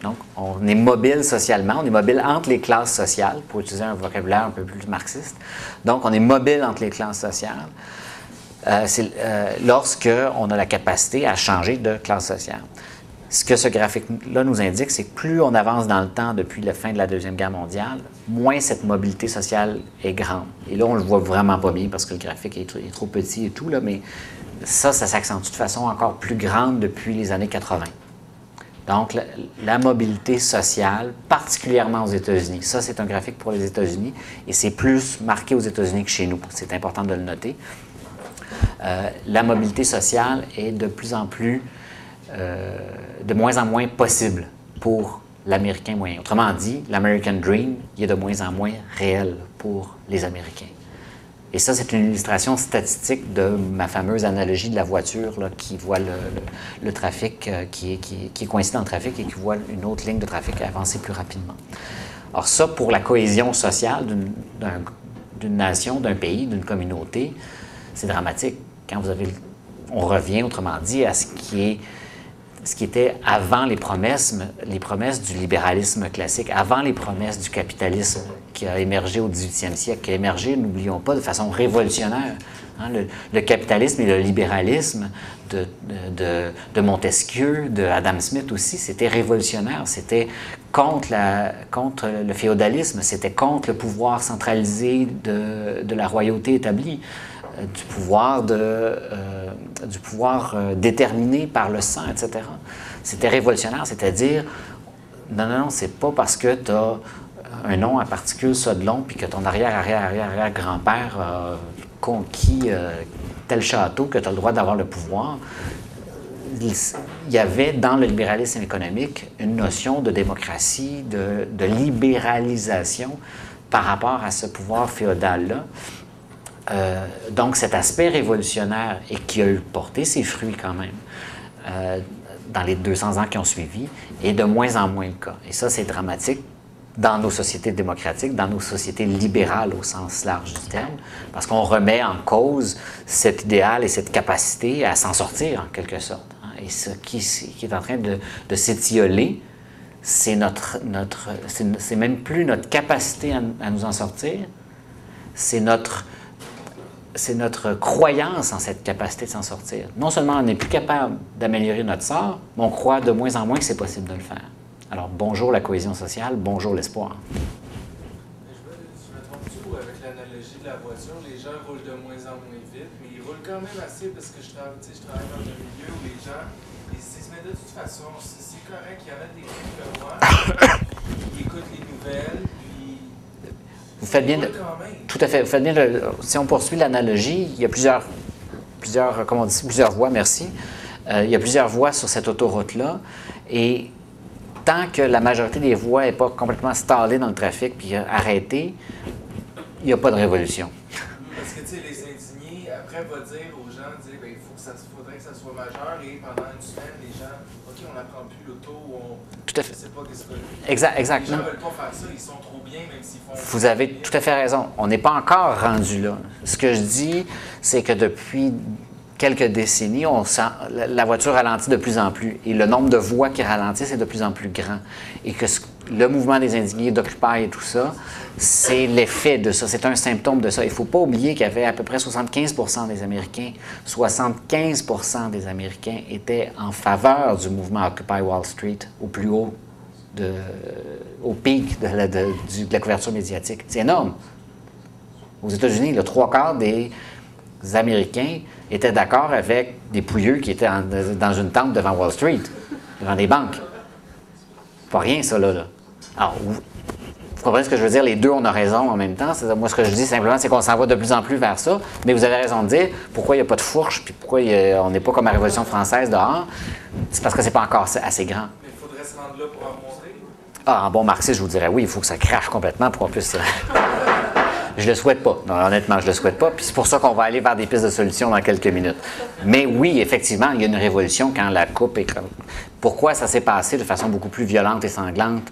Donc, on est mobile socialement, on est mobile entre les classes sociales, pour utiliser un vocabulaire un peu plus marxiste. Donc, on est mobile entre les classes sociales lorsqu'on a la capacité à changer de classe sociale. Ce que ce graphique-là nous indique, c'est que plus on avance dans le temps depuis la fin de la Deuxième Guerre mondiale, moins cette mobilité sociale est grande. Et là, on le voit vraiment pas bien parce que le graphique est trop petit et tout, là, mais ça s'accentue de façon encore plus grande depuis les années 80. Donc, la mobilité sociale, particulièrement aux États-Unis. Ça, c'est un graphique pour les États-Unis et c'est plus marqué aux États-Unis que chez nous. C'est important de le noter. La mobilité sociale est de moins en moins possible pour l'Américain moyen. Autrement dit, l'American Dream, il est de moins en moins réel pour les Américains. Et ça, c'est une illustration statistique de ma fameuse analogie de la voiture là, qui voit le trafic, qui est coïncident dans le trafic et qui voit une autre ligne de trafic avancer plus rapidement. Alors ça, pour la cohésion sociale d'une nation, d'un pays, d'une communauté, c'est dramatique. Quand on revient, autrement dit, à ce qui était avant les promesses du libéralisme classique, avant les promesses du capitalisme qui a émergé au 18e siècle, qui a émergé, n'oublions pas, de façon révolutionnaire. Hein, le capitalisme et le libéralisme de Montesquieu, de Adam Smith aussi, c'était révolutionnaire. C'était contre le féodalisme, c'était contre le pouvoir centralisé de la royauté établie. Du pouvoir déterminé par le sang, etc. C'était révolutionnaire, c'est-à-dire, non, c'est pas parce que tu as un nom à particules ça de long puis que ton arrière-grand-père a conquis tel château que tu as le droit d'avoir le pouvoir. Il y avait dans le libéralisme économique une notion de démocratie, de libéralisation par rapport à ce pouvoir féodal-là. Donc, cet aspect révolutionnaire et qui a porté ses fruits quand même dans les 200 ans qui ont suivi est de moins en moins le cas. Et ça, c'est dramatique dans nos sociétés démocratiques, dans nos sociétés libérales au sens large du terme, parce qu'on remet en cause cet idéal et cette capacité à s'en sortir, en quelque sorte. Hein. Et ce qui est en train de s'étioler, c'est même plus notre capacité à nous en sortir, c'est notre croyance en cette capacité de s'en sortir. Non seulement on n'est plus capable d'améliorer notre sort, mais on croit de moins en moins que c'est possible de le faire. Alors, bonjour la cohésion sociale, bonjour l'espoir. Je me trompe-tu avec l'analogie de la voiture? Les gens roulent de moins en moins vite, mais ils roulent quand même assez parce que je travaille dans un milieu où les gens ils se disent, mais de toute façon, c'est correct, il y en a des trucs comme moi, ils écoutent les nouvelles, puis... Vous faites bien tout à fait. Vous faites bien si on poursuit l'analogie, il y a plusieurs voies, merci. Il y a plusieurs voies sur cette autoroute-là. Et tant que la majorité des voies n'est pas complètement stallée dans le trafic puis arrêtée, il n'y a pas de révolution. Parce que, tu sais, les indignés, après, vont dire aux gens, ben, faudrait que ça soit majeur et pendant une semaine, les gens, OK, on n'apprend plus l'auto, tout à fait. Je sais pas qu'est-ce que... Exactement. Les gens ne veulent pas faire ça, ils sont trop bien, même s'ils font... Vous avez tout à fait raison. On n'est pas encore rendu là. Ce que je dis, c'est que depuis quelques décennies, la voiture ralentit de plus en plus. Et le nombre de voies qui ralentissent est de plus en plus grand. Et que le mouvement des indignés, d'Occupy et tout ça, c'est l'effet de ça. C'est un symptôme de ça. Il ne faut pas oublier qu'il y avait à peu près 75 des Américains, 75 des Américains étaient en faveur du mouvement Occupy Wall Street au plus haut, au pic de la couverture médiatique. C'est énorme. Aux États-Unis, le 3/4 des Américains étaient d'accord avec des pouilleux qui étaient dans une tente devant Wall Street, devant des banques. Pas rien, ça, là. Alors, vous comprenez ce que je veux dire? Les deux, on a raison en même temps. Moi, ce que je dis simplement, c'est qu'on s'en va de plus en plus vers ça. Mais vous avez raison de dire pourquoi il n'y a pas de fourche, puis pourquoi on n'est pas comme la Révolution française dehors. C'est parce que c'est pas encore assez grand. Mais il faudrait se rendre là pour en monter. Ah, en bon marxiste, je vous dirais oui, il faut que ça crache complètement pour qu'on puisse... Je le souhaite pas. Non, honnêtement, je le souhaite pas. Puis c'est pour ça qu'on va aller vers des pistes de solutions dans quelques minutes. Mais oui, effectivement, il y a une révolution quand la coupe est... Pourquoi ça s'est passé de façon beaucoup plus violente et sanglante,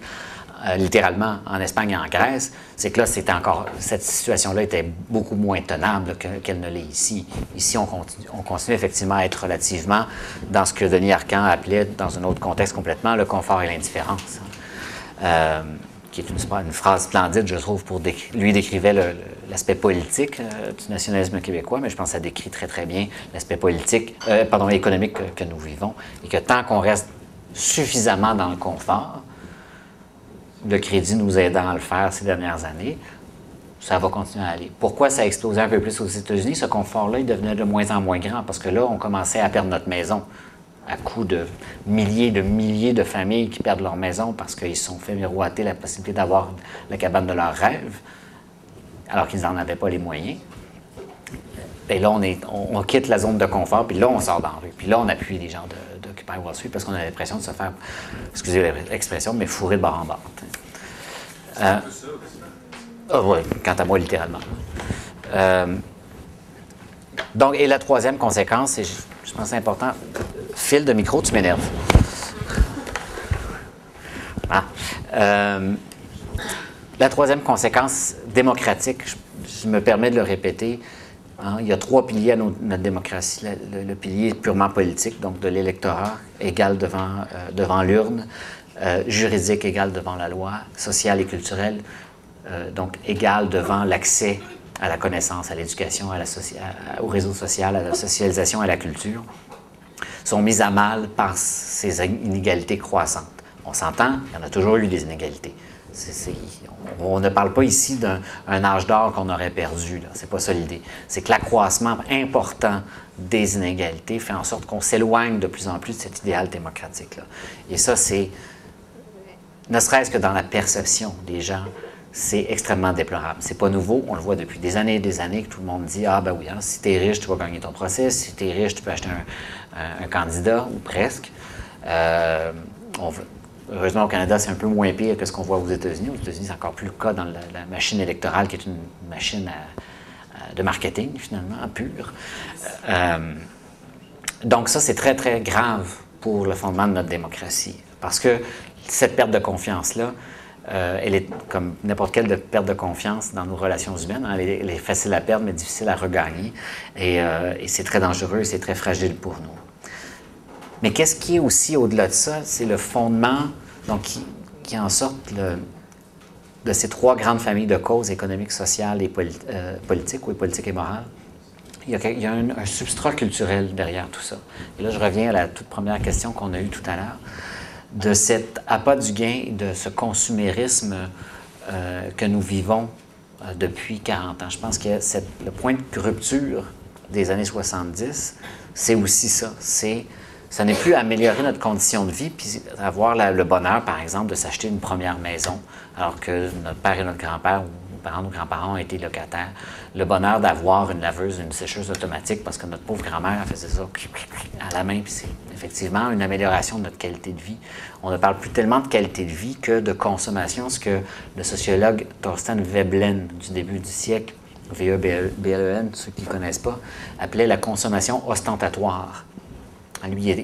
littéralement, en Espagne et en Grèce? C'est que là, cette situation-là était beaucoup moins tenable qu'elle ne l'est ici. Ici, on continue effectivement à être relativement dans ce que Denis Arcand appelait, dans un autre contexte complètement, le confort et l'indifférence. Qui est une phrase splendide, je trouve, lui décrivait l'aspect politique du nationalisme québécois, mais je pense que ça décrit très, très bien l'aspect économique que nous vivons, et que tant qu'on reste suffisamment dans le confort, le crédit nous aidant à le faire ces dernières années, ça va continuer à aller. Pourquoi ça a explosé un peu plus aux États-Unis? Ce confort-là, il devenait de moins en moins grand, parce que là, on commençait à perdre notre maison, à coup de milliers de familles qui perdent leur maison parce qu'ils se sont fait miroiter la possibilité d'avoir la cabane de leurs rêves, alors qu'ils n'en avaient pas les moyens. Et là, on quitte la zone de confort, puis là, on sort dans la rue. Puis là, on appuie les gens d'Occupy Wall Street parce qu'on a l'impression de se faire, excusez l'expression, mais fourrer de bord en bord. Oui, quant à moi, littéralement. Donc, et la troisième conséquence, et je pense que c'est important, fil de micro, tu m'énerves. La troisième conséquence démocratique, je me permets de le répéter, hein, il y a 3 piliers à notre démocratie. Le pilier purement politique, donc de l'électorat égal devant l'urne, juridique égal devant la loi, social et culturel, donc égal devant l'accès à la connaissance, à l'éducation, au réseau social, à la socialisation, à la culture, sont mises à mal par ces inégalités croissantes. On s'entend, il y en a toujours eu des inégalités. On ne parle pas ici d'un âge d'or qu'on aurait perdu. C'est pas ça l'idée. C'est que l'accroissement important des inégalités fait en sorte qu'on s'éloigne de plus en plus de cet idéal démocratique-là. Et ça, c'est, ne serait-ce que dans la perception des gens, c'est extrêmement déplorable. C'est pas nouveau, on le voit depuis des années et des années que tout le monde dit « Ah ben oui, hein, si tu es riche, tu vas gagner ton procès, si tu es riche, tu peux acheter un candidat, ou presque. » Heureusement, au Canada, c'est un peu moins pire que ce qu'on voit aux États-Unis. Aux États-Unis, c'est encore plus le cas dans la machine électorale, qui est une machine de marketing, finalement, pure. Donc ça, c'est très, très grave pour le fondement de notre démocratie. Parce que cette perte de confiance-là, elle est comme n'importe quelle perte de confiance dans nos relations humaines. Hein, elle est facile à perdre, mais difficile à regagner. Et c'est très dangereux, c'est très fragile pour nous. Mais qu'est-ce qui est aussi au-delà de ça? C'est le fondement donc, qui en sorte de ces 3 grandes familles de causes économiques, sociales et politiques, ou politique et morale. Il y a un substrat culturel derrière tout ça. Et là, je reviens à la toute première question qu'on a eue tout à l'heure, de cet appât du gain, de ce consumérisme que nous vivons depuis 40 ans. Je pense que le point de rupture des années 70, c'est aussi ça. Ça n'est plus améliorer notre condition de vie puis avoir le bonheur, par exemple, de s'acheter une première maison, alors que notre père et notre grand-père, ou nos grands-parents ont été locataires. Le bonheur d'avoir une laveuse, une sécheuse automatique, parce que notre pauvre grand-mère faisait ça à la main, puis c'est effectivement une amélioration de notre qualité de vie. On ne parle plus tellement de qualité de vie que de consommation, ce que le sociologue Thorstein Veblen du début du siècle, V-E-B-L-E-N, ceux qui ne connaissent pas, appelait la consommation ostentatoire. Lui,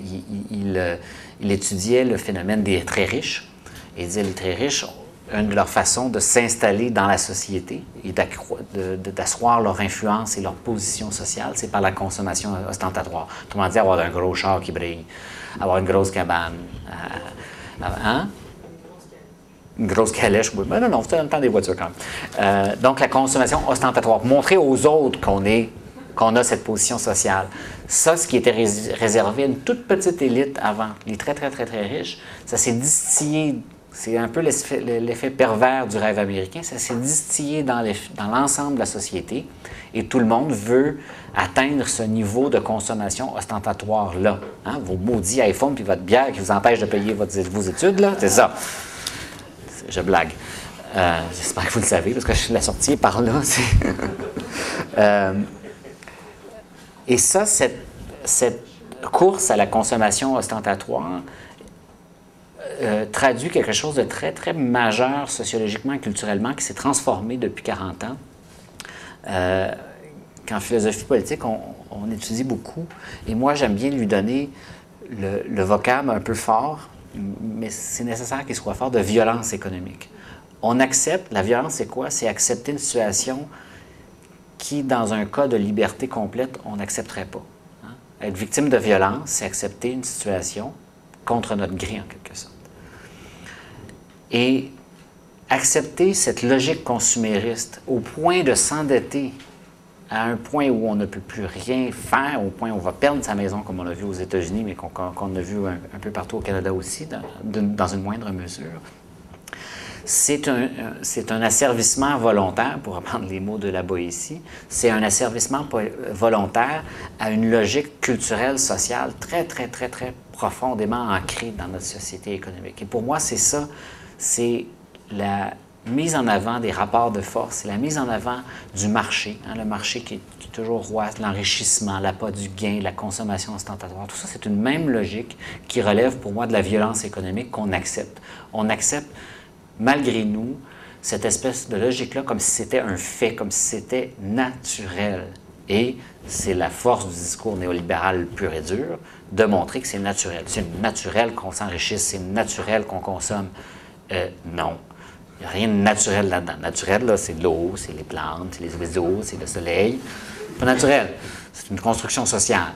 il étudiait le phénomène des très riches, et il disait les très riches, une de leurs façons de s'installer dans la société et d'asseoir leur influence et leur position sociale, c'est par la consommation ostentatoire. Autrement dit, avoir un gros char qui brille, avoir une grosse cabane. Hein? Une grosse calèche, oui. Mais non, c'est en même temps des voitures quand même. Donc, la consommation ostentatoire. Montrer aux autres qu'on a cette position sociale. Ça, ce qui était réservé à une toute petite élite avant, les très, très, très, très riches, ça s'est distillé, c'est un peu l'effet pervers du rêve américain, ça s'est distillé dans l'ensemble de la société et tout le monde veut atteindre ce niveau de consommation ostentatoire-là. Hein? Vos maudits iPhones puis votre bière qui vous empêche de payer vos études, là, c'est ça. Je blague. J'espère que vous le savez, parce que je la sortie par là. Et ça, cette course à la consommation ostentatoire traduit quelque chose de très, très majeur sociologiquement et culturellement qui s'est transformé depuis 40 ans. Qu'en philosophie politique, on étudie beaucoup. Et moi, j'aime bien lui donner le vocable un peu fort, mais c'est nécessaire qu'il soit fort, de violence économique. On accepte, la violence, c'est quoi? C'est accepter une situation qui, dans un cas de liberté complète, on n'accepterait pas. Hein? Être victime de violence, c'est accepter une situation contre notre gré, en quelque sorte. Et accepter cette logique consumériste au point de s'endetter à un point où on ne peut plus rien faire, au point où on va perdre sa maison, comme on l'a vu aux États-Unis, mais qu'on a vu un peu partout au Canada aussi, dans une moindre mesure, c'est un asservissement volontaire, pour reprendre les mots de la Boétie, c'est un asservissement volontaire à une logique culturelle, sociale, très, très, très, très profondément ancrée dans notre société économique. Et pour moi, c'est ça, c'est mise en avant des rapports de force, c'est la mise en avant du marché, hein, le marché qui est toujours roi, l'enrichissement, l'appât du gain, la consommation ostentatoire. Tout ça, c'est une même logique qui relève pour moi de la violence économique qu'on accepte. On accepte, malgré nous, cette espèce de logique-là comme si c'était un fait, comme si c'était naturel. Et c'est la force du discours néolibéral pur et dur de montrer que c'est naturel. C'est naturel qu'on s'enrichisse, c'est naturel qu'on consomme. Non. Il n'y a rien de naturel là-dedans. Naturel, là, c'est l'eau, c'est les plantes, c'est les oiseaux, c'est le soleil. Pas naturel. C'est une construction sociale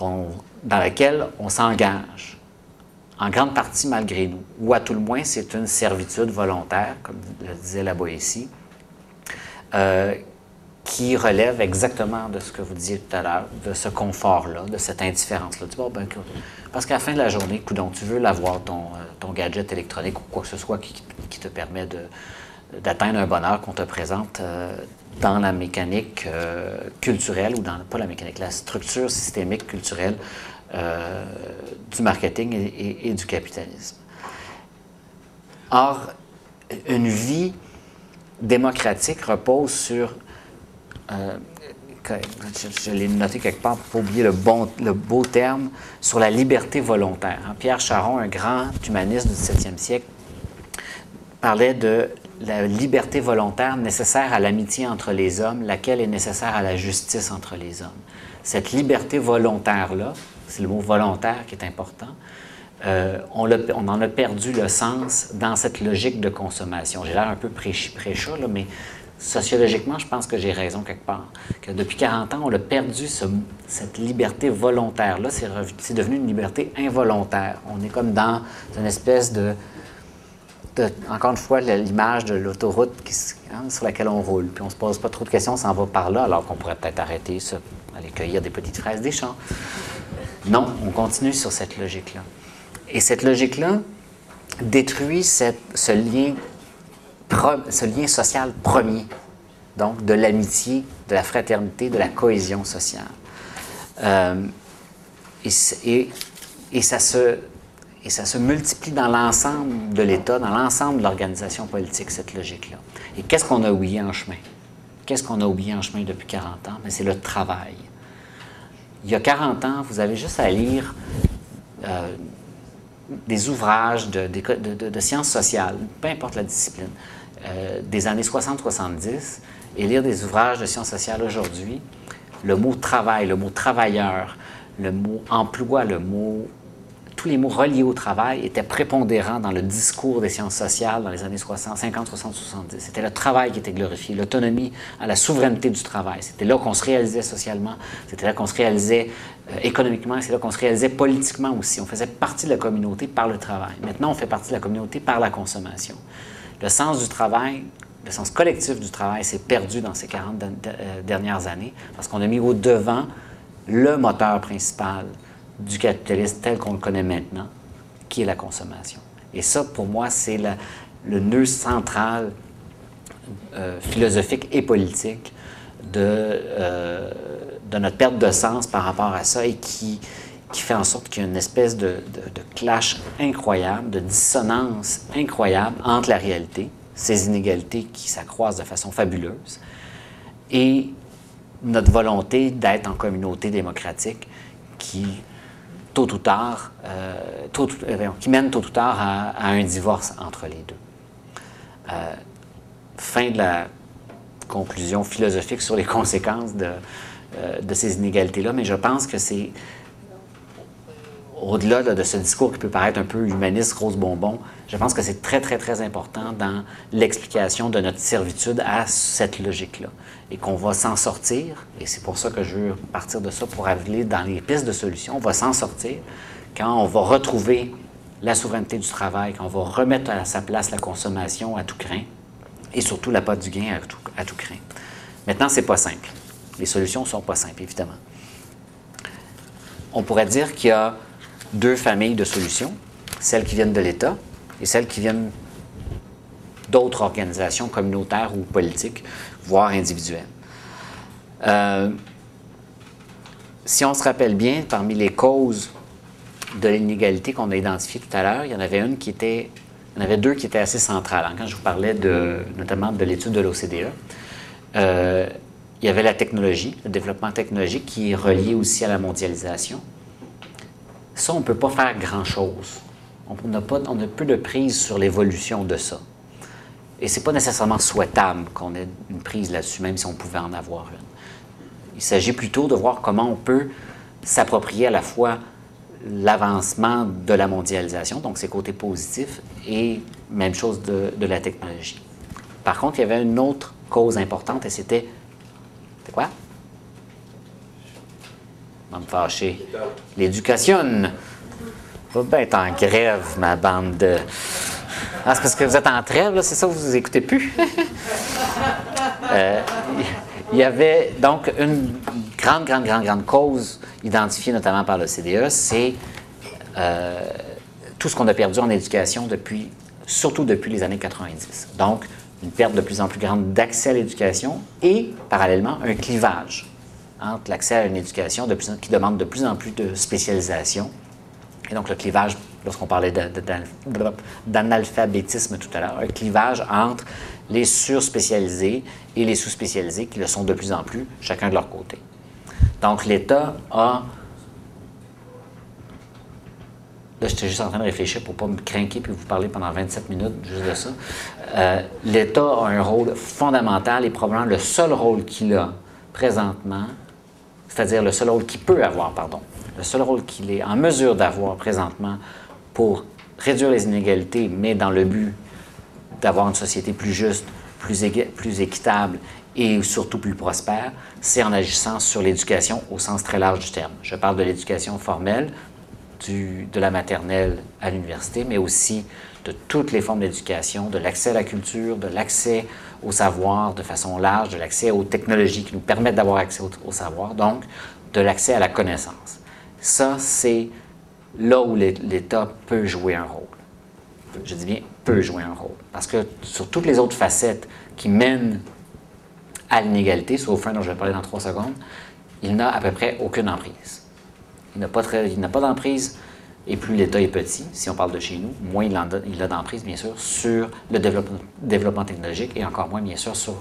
dans laquelle on s'engage, en grande partie malgré nous. Ou à tout le moins, c'est une servitude volontaire, comme le disait la Boétie, qui relève exactement de ce que vous disiez tout à l'heure, de ce confort-là, de cette indifférence-là. Tu vois, ben, parce qu'à la fin de la journée, coudonc, tu veux l'avoir, ton gadget électronique ou quoi que ce soit qui te permet d'atteindre un bonheur qu'on te présente dans la mécanique culturelle, ou dans, pas la mécanique, la structure systémique culturelle du marketing et du capitalisme. Or, une vie démocratique repose sur... je l'ai noté quelque part pour ne pas oublier le beau terme, sur la liberté volontaire. Pierre Charon, un grand humaniste du 17e siècle, parlait de la liberté volontaire nécessaire à l'amitié entre les hommes, laquelle est nécessaire à la justice entre les hommes. Cette liberté volontaire-là, c'est le mot volontaire qui est important, on en a perdu le sens dans cette logique de consommation. J'ai l'air un peu prêcha, là, mais sociologiquement, je pense que j'ai raison quelque part. Que depuis 40 ans, on a perdu cette liberté volontaire-là. C'est devenu une liberté involontaire. On est comme dans une espèce encore une fois, l'image de l'autoroute sur laquelle on roule. Puis on ne se pose pas trop de questions, on s'en va par là, alors qu'on pourrait peut-être arrêter ça, aller cueillir des petites fraises des champs. Non, on continue sur cette logique-là. Et cette logique-là détruit ce lien social premier, donc de l'amitié, de la fraternité, de la cohésion sociale. Et ça se multiplie dans l'ensemble de l'État, dans l'ensemble de l'organisation politique, cette logique-là. Et qu'est-ce qu'on a oublié en chemin? Qu'est-ce qu'on a oublié en chemin depuis 40 ans? Mais c'est le travail. Il y a 40 ans, vous avez juste à lire des ouvrages de sciences sociales, peu importe la discipline, des années 60-70, et lire des ouvrages de sciences sociales aujourd'hui. Le mot travail, le mot travailleur, le mot emploi, tous les mots reliés au travail étaient prépondérants dans le discours des sciences sociales dans les années 50, 60, 70. C'était le travail qui était glorifié, l'autonomie à la souveraineté du travail. C'était là qu'on se réalisait socialement, c'était là qu'on se réalisait économiquement, c'est là qu'on se réalisait politiquement aussi. On faisait partie de la communauté par le travail. Maintenant, on fait partie de la communauté par la consommation. Le sens du travail, le sens collectif du travail s'est perdu dans ces 40 dernières années parce qu'on a mis au devant le moteur principal du capitalisme tel qu'on le connaît maintenant, qui est la consommation. Et ça, pour moi, c'est le nœud central philosophique et politique de notre perte de sens par rapport à ça et qui fait en sorte qu'il y a une espèce de clash incroyable, de dissonance incroyable entre la réalité, ces inégalités qui s'accroissent de façon fabuleuse, et notre volonté d'être en communauté démocratique qui, tôt ou tard, qui mène tôt ou tard à un divorce entre les deux. Fin de la conclusion philosophique sur les conséquences de ces inégalités-là, mais je pense que c'est, au-delà de ce discours qui peut paraître un peu humaniste, rose bonbon, je pense que c'est très, très, très important dans l'explication de notre servitude à cette logique-là. Et qu'on va s'en sortir, et c'est pour ça que je veux partir de ça pour aller dans les pistes de solutions, on va s'en sortir quand on va retrouver la souveraineté du travail, quand on va remettre à sa place la consommation à tout crin, et surtout l'appât du gain à tout crin. Maintenant, c'est pas simple. Les solutions ne sont pas simples, évidemment. On pourrait dire qu'il y a deux familles de solutions, celles qui viennent de l'État et celles qui viennent d'autres organisations communautaires ou politiques, voire individuelles. Si on se rappelle bien, parmi les causes de l'inégalité qu'on a identifiées tout à l'heure, il y en avait une qui était il y en avait deux qui étaient assez centrales. Quand je vous parlais notamment de l'étude de l'OCDE, il y avait la technologie, le développement technologique qui est relié aussi à la mondialisation. Ça, on ne peut pas faire grand-chose. On n'a plus de prise sur l'évolution de ça. Et ce n'est pas nécessairement souhaitable qu'on ait une prise là-dessus, même si on pouvait en avoir une. Il s'agit plutôt de voir comment on peut s'approprier à la fois l'avancement de la mondialisation, donc ses côtés positifs, et même chose de la technologie. Par contre, il y avait une autre cause importante, et c'était... C'est quoi? On va me fâcher. L'éducation. Va bien être en grève, ma bande de... Ah, c'est parce que vous êtes en trêve, là, c'est ça, vous écoutez plus? Il y avait donc une grande cause identifiée notamment par l'OCDE, c'est tout ce qu'on a perdu en éducation surtout depuis les années 90. Donc, une perte de plus en plus grande d'accès à l'éducation et, parallèlement, un clivage entre l'accès à une éducation qui demande de plus en plus de spécialisation. Et donc, le clivage, lorsqu'on parlait d'analphabétisme tout à l'heure, un clivage entre les surspécialisés et les sous-spécialisés qui le sont de plus en plus, chacun de leur côté. Donc, l'État a... Là, j'étais juste en train de réfléchir pour ne pas me craquer puis vous parler pendant 27 minutes juste de ça. L'État a un rôle fondamental et probablement le seul rôle qu'il a présentement, c'est-à-dire le seul rôle qu'il peut avoir, pardon, le seul rôle qu'il est en mesure d'avoir présentement pour réduire les inégalités, mais dans le but d'avoir une société plus juste, plus équitable et surtout plus prospère, c'est en agissant sur l'éducation au sens très large du terme. Je parle de l'éducation formelle, de la maternelle à l'université, mais aussi de toutes les formes d'éducation, de l'accès à la culture, de l'accès au savoir de façon large, de l'accès aux technologies qui nous permettent d'avoir accès au savoir, donc de l'accès à la connaissance. Ça, c'est là où l'État peut jouer un rôle. Je dis bien peut jouer un rôle. Parce que sur toutes les autres facettes qui mènent à l'inégalité, sauf un dont je vais parler dans 3 secondes, il n'a à peu près aucune emprise. Il n'a pas d'emprise, et plus l'État est petit, si on parle de chez nous, moins il a d'emprise, bien sûr, sur le développement technologique et encore moins, bien sûr, sur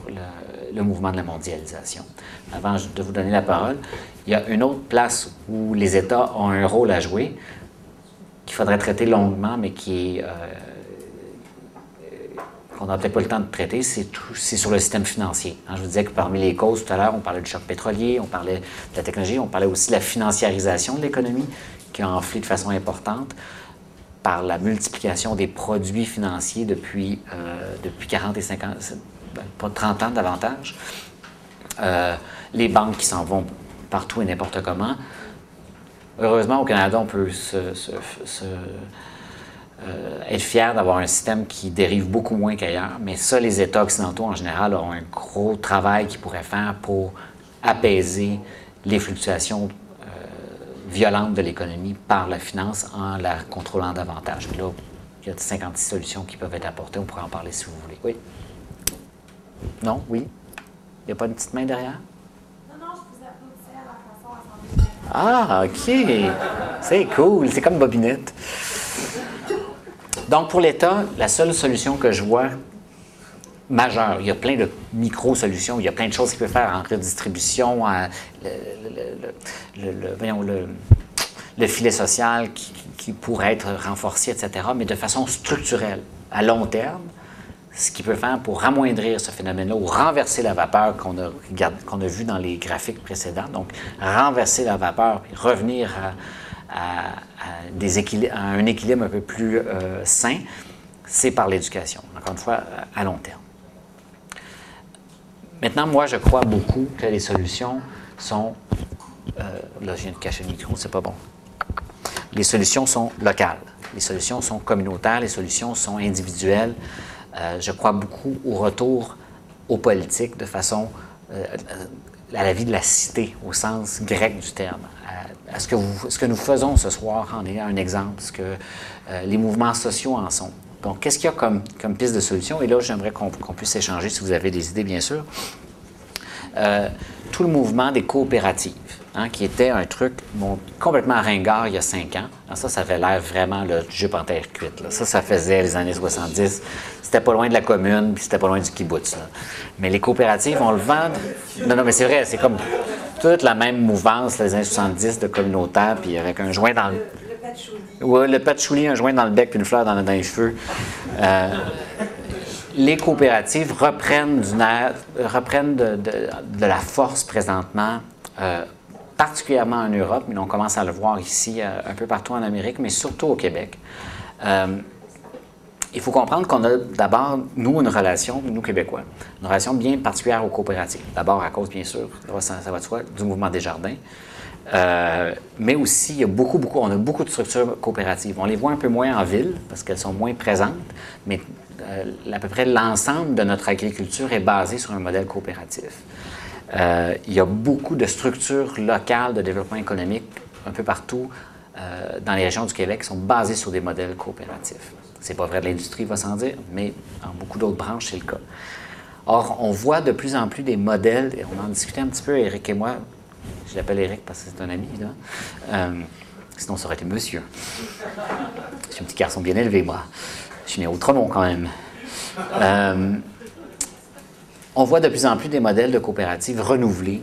le mouvement de la mondialisation. Avant de vous donner la parole, il y a une autre place où les États ont un rôle à jouer qu'il faudrait traiter longuement, mais qu'on n'a peut-être pas le temps de traiter, c'est sur le système financier. Je vous disais que parmi les causes, tout à l'heure, on parlait du choc pétrolier, on parlait de la technologie, on parlait aussi de la financiarisation de l'économie, qui a enflé de façon importante par la multiplication des produits financiers depuis 40 et 50, pas 30 ans davantage. Les banques qui s'en vont partout et n'importe comment. Heureusement, au Canada, on peut être fier d'avoir un système qui dérive beaucoup moins qu'ailleurs, mais ça, les États occidentaux, en général, ont un gros travail qu'ils pourraient faire pour apaiser les fluctuations violentes de l'économie par la finance en la contrôlant davantage. Puis là, il y a 56 solutions qui peuvent être apportées. On pourrait en parler si vous voulez. Oui? Non? Oui? Il n'y a pas une petite main derrière? Non, je vous applaudissais à la façon assemblée. Ah, OK. C'est cool. C'est comme Bobinette. Donc, pour l'État, la seule solution que je vois majeure, il y a plein de micro-solutions, il y a plein de choses qu'il peut faire en redistribution, le filet social qui pourrait être renforcé, etc., mais de façon structurelle, à long terme, ce qu'il peut faire pour amoindrir ce phénomène-là ou renverser la vapeur qu'on a vu dans les graphiques précédents, donc renverser la vapeur et revenir à un équilibre un peu plus sain, c'est par l'éducation, encore une fois, à long terme. Maintenant, moi, je crois beaucoup que les solutions sont... là, je viens de cacher le micro, c'est pas bon. Les solutions sont locales, les solutions sont communautaires, les solutions sont individuelles. Je crois beaucoup au retour aux politiques de façon... à la vie de la cité, au sens grec du terme. Ce que nous faisons ce soir en est un exemple, ce que les mouvements sociaux en sont. Donc, qu'est-ce qu'il y a comme piste de solution? Et là, j'aimerais qu'on puisse échanger si vous avez des idées, bien sûr. tout le mouvement des coopératives, hein, qui était un truc complètement ringard il y a 5 ans. Alors ça avait l'air vraiment le jupe en terre cuite. Là. Ça faisait les années 70. C'était pas loin de la commune, puis c'était pas loin du kibbutz. Là. Mais les coopératives, on le vend. Non, mais c'est vrai, c'est comme toute la même mouvance, les années 70 de communautaire, puis avec un joint dans le. Le patchouli. Oui, le patchouli, un joint dans le bec, puis une fleur dans les cheveux. Les coopératives reprennent de la force présentement, particulièrement en Europe, mais on commence à le voir ici, un peu partout en Amérique, mais surtout au Québec. Il faut comprendre qu'on a d'abord, nous, une relation, nous Québécois, une relation bien particulière aux coopératives. D'abord à cause, bien sûr, ça va de soi, du mouvement Desjardins. Mais aussi, il y a on a beaucoup de structures coopératives. On les voit un peu moins en ville parce qu'elles sont moins présentes, mais à peu près l'ensemble de notre agriculture est basé sur un modèle coopératif. Il y a beaucoup de structures locales de développement économique un peu partout dans les régions du Québec qui sont basées sur des modèles coopératifs. C'est pas vrai de l'industrie, va sans dire, mais en beaucoup d'autres branches, c'est le cas. Or, on voit de plus en plus des modèles, et on en discutait un petit peu, Éric et moi. Je l'appelle Éric parce que c'est un ami, évidemment. Sinon, ça aurait été monsieur. Je suis un petit garçon bien élevé, moi. Je suis né au Tremont, quand même. On voit de plus en plus des modèles de coopératives renouvelés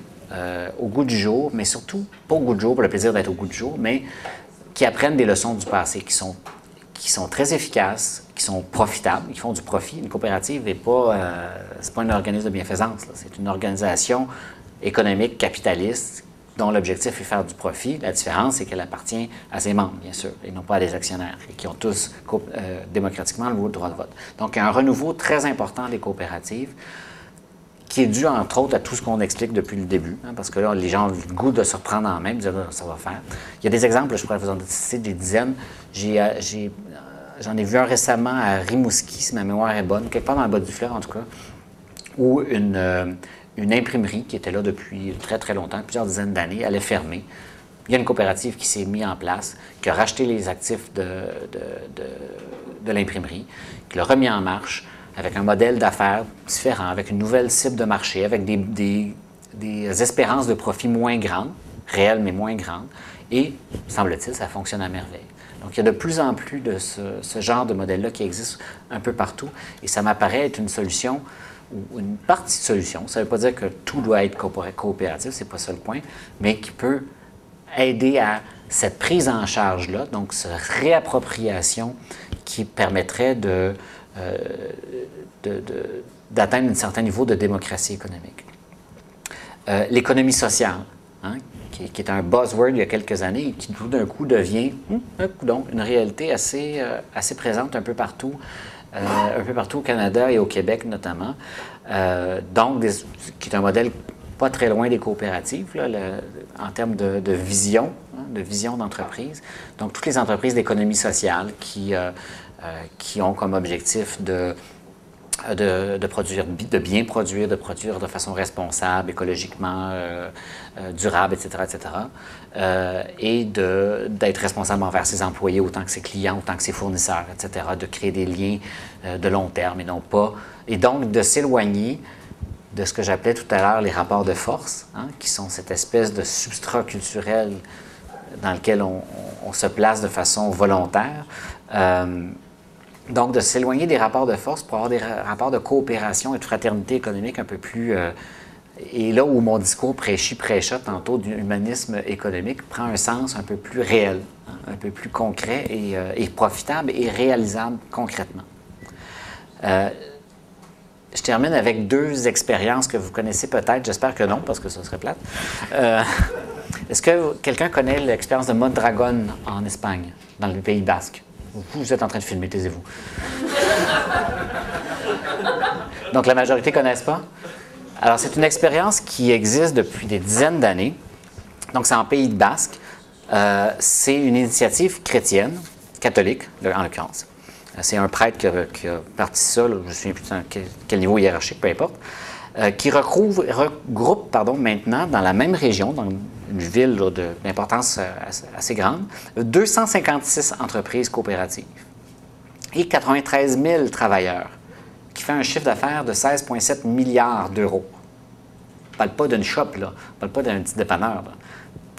au goût du jour, mais surtout, pas au goût du jour pour le plaisir d'être au goût du jour, mais qui apprennent des leçons du passé, qui sont très efficaces, qui sont profitables, qui font du profit. Une coopérative n'est pas, c'est pas un organisme de bienfaisance, là. C'est une organisation économique capitaliste dont l'objectif est faire du profit. La différence, c'est qu'elle appartient à ses membres, bien sûr, et non pas à des actionnaires, et qui ont tous démocratiquement le droit de vote. Donc, il y a un renouveau très important des coopératives qui est dû, entre autres, à tout ce qu'on explique depuis le début, hein, parce que là, les gens ont le goût de se reprendre en main, de dire « ça va faire ». Il y a des exemples, je pourrais vous en citer des dizaines. J'en ai vu un récemment à Rimouski, si ma mémoire est bonne, quelque part dans le bas du fleuve, en tout cas, où une imprimerie qui était là depuis très, très longtemps, plusieurs dizaines d'années, allait fermer. Il y a une coopérative qui s'est mise en place, qui a racheté les actifs de l'imprimerie, qui l'a remis en marche avec un modèle d'affaires différent, avec une nouvelle cible de marché, avec des espérances de profit moins grandes, réelles mais moins grandes, et, semble-t-il, ça fonctionne à merveille. Donc, il y a de plus en plus de ce genre de modèle-là qui existe un peu partout, et ça m'apparaît être une solution ou une partie de solution. Ça ne veut pas dire que tout doit être coopératif, c'est pas ça le point, mais qui peut aider à cette prise en charge-là, donc cette réappropriation qui permettrait d'atteindre un certain niveau de démocratie économique. L'économie sociale, hein, qui est un buzzword il y a quelques années et qui tout d'un coup devient une réalité assez présente un peu partout au Canada et au Québec notamment. Donc, qui est un modèle pas très loin des coopératives là, en termes de vision, hein, de vision d'entreprise. Donc, toutes les entreprises d'économie sociale qui ont comme objectif de produire, de bien produire, de produire de façon responsable, écologiquement durable, etc., et d'être responsable envers ses employés autant que ses clients, autant que ses fournisseurs, etc., de créer des liens de long terme et non pas... Et donc, de s'éloigner de ce que j'appelais tout à l'heure les rapports de force, hein, qui sont cette espèce de substrat culturel dans lequel on se place de façon volontaire. Donc, de s'éloigner des rapports de force pour avoir des rapports de coopération et de fraternité économique un peu plus... et là où mon discours prêcha tantôt d'humanisme économique prend un sens un peu plus réel, hein, un peu plus concret et profitable et réalisable concrètement. Je termine avec 2 expériences que vous connaissez peut-être, j'espère que non, parce que ça serait plate. Est-ce que quelqu'un connaît l'expérience de Mondragon en Espagne, dans le Pays Basque? Vous êtes en train de filmer, taisez-vous. Donc, la majorité ne connaissent pas? Alors, c'est une expérience qui existe depuis des dizaines d'années. Donc, c'est en Pays Basque. C'est une initiative chrétienne, catholique, en l'occurrence. C'est un prêtre qui a parti ça, là, je ne me souviens plus de quel niveau hiérarchique, peu importe, qui regroupe maintenant, dans la même région, dans une ville d'importance assez grande, 256 entreprises coopératives et 93 000 travailleurs, qui fait un chiffre d'affaires de 16,7 milliards d'euros. parle pas d'une shop, là. On ne parle pas d'un petit dépanneur. Là.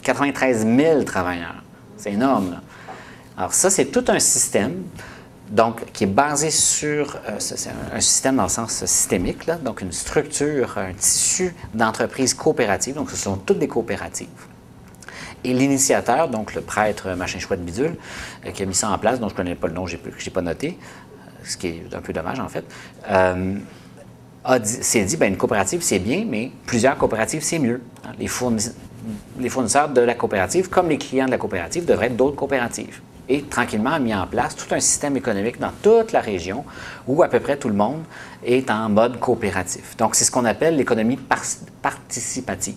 93 000 travailleurs. C'est énorme, là. Alors ça, c'est tout un système, donc, qui est basé sur, c'est un système dans le sens systémique, là, donc une structure, un tissu d'entreprises coopératives, donc ce sont toutes des coopératives. Et l'initiateur, donc le prêtre machin chouette bidule, qui a mis ça en place, dont je ne connais pas le nom, je n'ai pas noté, ce qui est un peu dommage en fait, s'est dit, bien, une coopérative c'est bien, mais plusieurs coopératives c'est mieux. Les fournisseurs de la coopérative, comme les clients de la coopérative, devraient être d'autres coopératives. Et tranquillement a mis en place tout un système économique dans toute la région où à peu près tout le monde est en mode coopératif. Donc, c'est ce qu'on appelle l'économie participative.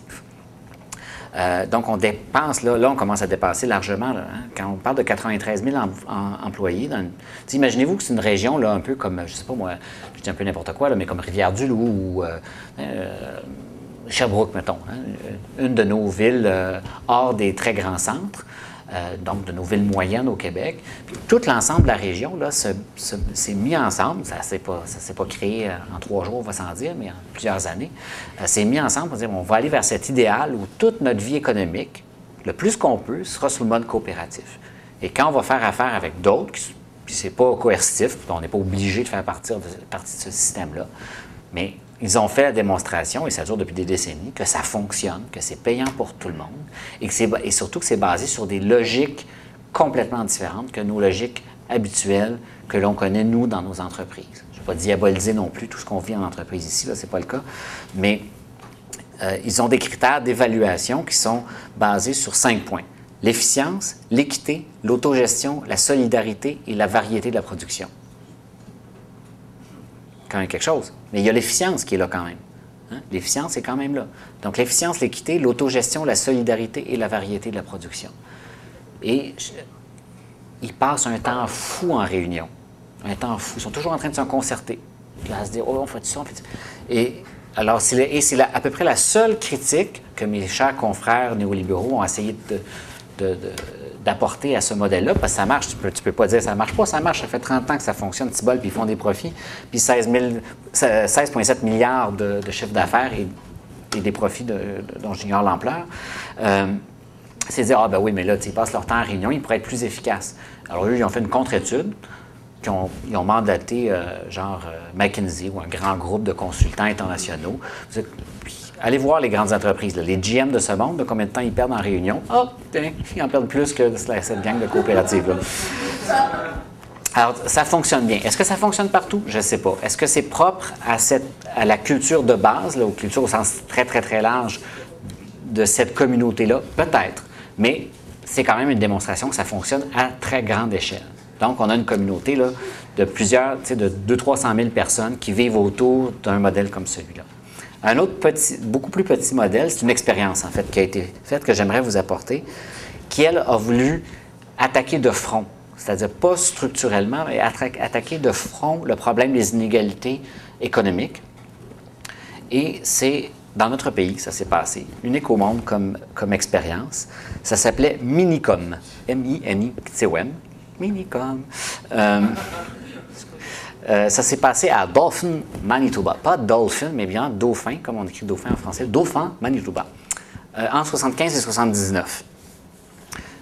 Donc, on dépense, là, on commence à dépasser largement. Là, hein, quand on parle de 93 000 employés, imaginez-vous que c'est une région là, un peu comme, je ne sais pas moi, je dis un peu n'importe quoi, là, mais comme Rivière-du-Loup ou Sherbrooke, mettons, hein, une de nos villes hors des très grands centres. Donc de nos villes moyennes au Québec. Puis, tout l'ensemble de la région là, s'est mis ensemble. Ça ne s'est pas créé en 3 jours, on va s'en dire, mais en plusieurs années. S'est mis ensemble pour dire on va aller vers cet idéal où toute notre vie économique, le plus qu'on peut, sera sous le mode coopératif. Et quand on va faire affaire avec d'autres, puis c'est pas coercitif, on n'est pas obligé de faire partie de ce système-là, mais ils ont fait la démonstration, et ça dure depuis des décennies, que ça fonctionne, que c'est payant pour tout le monde, et surtout que c'est basé sur des logiques complètement différentes que nos logiques habituelles que l'on connaît, nous, dans nos entreprises. Je ne vais pas diaboliser non plus tout ce qu'on vit en entreprise ici, là, ce n'est pas le cas, mais ils ont des critères d'évaluation qui sont basés sur 5 points. L'efficience, l'équité, l'autogestion, la solidarité et la variété de la production. Quand même quelque chose. Mais il y a l'efficience qui est là quand même. Hein? L'efficience est quand même là. Donc l'efficience, l'équité, l'autogestion, la solidarité et la variété de la production. Et ils passent un temps fou en réunion. Un temps fou. Ils sont toujours en train de se concerter. Puis à se dire, oh, on fait ça, on fait ça. Et alors, c'est à peu près la seule critique que mes chers confrères néolibéraux ont essayé d'apporter à ce modèle-là, parce que ça marche. Tu peux pas dire que ça ne marche pas, ça marche. Ça fait 30 ans que ça fonctionne, petit bol, puis ils font des profits. Puis 16,7 milliards de chiffre d'affaires et des profits dont j'ignore l'ampleur. C'est dire, ah ben oui, mais là, ils passent leur temps en réunion, ils pourraient être plus efficaces. Alors eux, ils ont fait une contre-étude, ils ont mandaté McKinsey ou un grand groupe de consultants internationaux. Allez voir les grandes entreprises, là, les GM de ce monde, de combien de temps ils perdent en réunion. Ah, ils en perdent plus que cette gang de coopératives. Là. Alors, ça fonctionne bien. Est-ce que ça fonctionne partout? Je ne sais pas. Est-ce que c'est propre à la culture de base, là, aux cultures au sens très, très, très large de cette communauté-là? Peut-être. Mais c'est quand même une démonstration que ça fonctionne à très grande échelle. Donc, on a une communauté là, de plusieurs, de 200-300 000 personnes qui vivent autour d'un modèle comme celui-là. Un autre beaucoup plus petit modèle, c'est une expérience, en fait, qui a été faite, que j'aimerais vous apporter, qui, elle, a voulu attaquer de front, c'est-à-dire pas structurellement, mais attaquer de front le problème des inégalités économiques. Et c'est, dans notre pays, ça s'est passé, unique au monde comme expérience. Ça s'appelait Minicom, M-I-N-I-C-O-M, Minicom. Ça s'est passé à Dauphin, Manitoba. Pas Dolphin, mais bien Dauphin, comme on écrit Dauphin en français. Dauphin, Manitoba. En 75 et 79.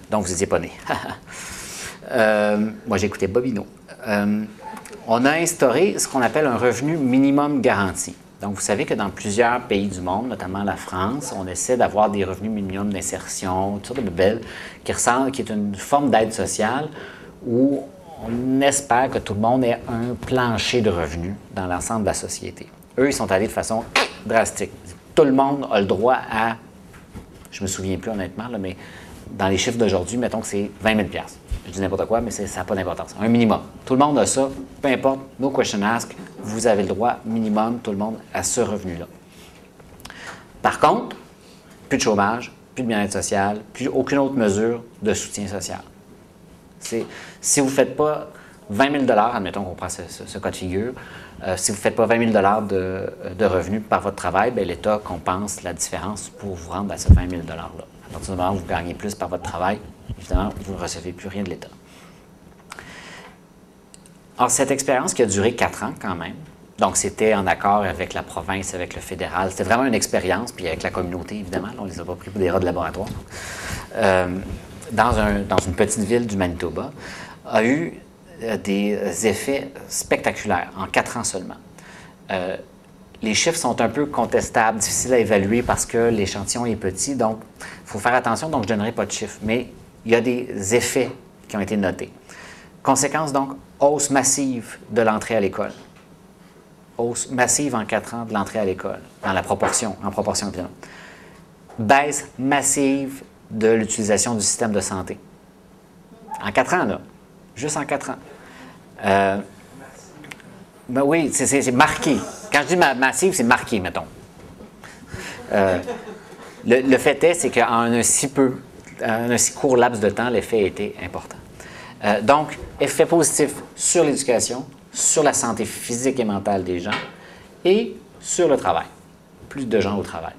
Donc, vous n'étiez pas nés. Moi, j'écoutais Bobino. On a instauré ce qu'on appelle un revenu minimum garanti. Donc, vous savez que dans plusieurs pays du monde, notamment la France, on essaie d'avoir des revenus minimums d'insertion, toutes sortes de belles, qui est une forme d'aide sociale où on espère que tout le monde ait un plancher de revenus dans l'ensemble de la société. Eux, ils sont allés de façon drastique. Tout le monde a le droit à, je me souviens plus honnêtement, là, mais dans les chiffres d'aujourd'hui, mettons que c'est 20 000 $. Je dis n'importe quoi, mais ça n'a pas d'importance. Un minimum. Tout le monde a ça, peu importe, no question asked, vous avez le droit minimum, tout le monde, à ce revenu-là. Par contre, plus de chômage, plus de bien-être social, plus aucune autre mesure de soutien social. Si vous ne faites pas 20 000 $, admettons qu'on prend ce cas de figure, si vous ne faites pas 20 000 $ de revenus par votre travail, bien, l'État compense la différence pour vous rendre à ce 20 000 $-là. À partir du moment où vous gagnez plus par votre travail, évidemment, vous ne recevez plus rien de l'État. Or, cette expérience qui a duré 4 ans quand même, Donc, c'était en accord avec la province, avec le fédéral. C'était vraiment une expérience, puis avec la communauté, évidemment. Là, on ne les a pas pris pour des rats de laboratoire. Dans une petite ville du Manitoba, a eu des effets spectaculaires en 4 ans seulement. Les chiffres sont un peu contestables, difficiles à évaluer parce que l'échantillon est petit, donc il faut faire attention, donc je ne donnerai pas de chiffres. Mais il y a des effets qui ont été notés. Conséquence, donc, hausse massive de l'entrée à l'école. Hausse massive en 4 ans de l'entrée à l'école, en proportion évidemment. Baisse massive de l'utilisation du système de santé. En 4 ans, là. Juste en 4 ans. Ben oui, c'est marqué. Quand je dis massive, c'est marqué, mettons. Le fait est, c'est qu'en un si court laps de temps, l'effet a été important. Donc, effet positif sur l'éducation, sur la santé physique et mentale des gens et sur le travail. Plus de gens au travail.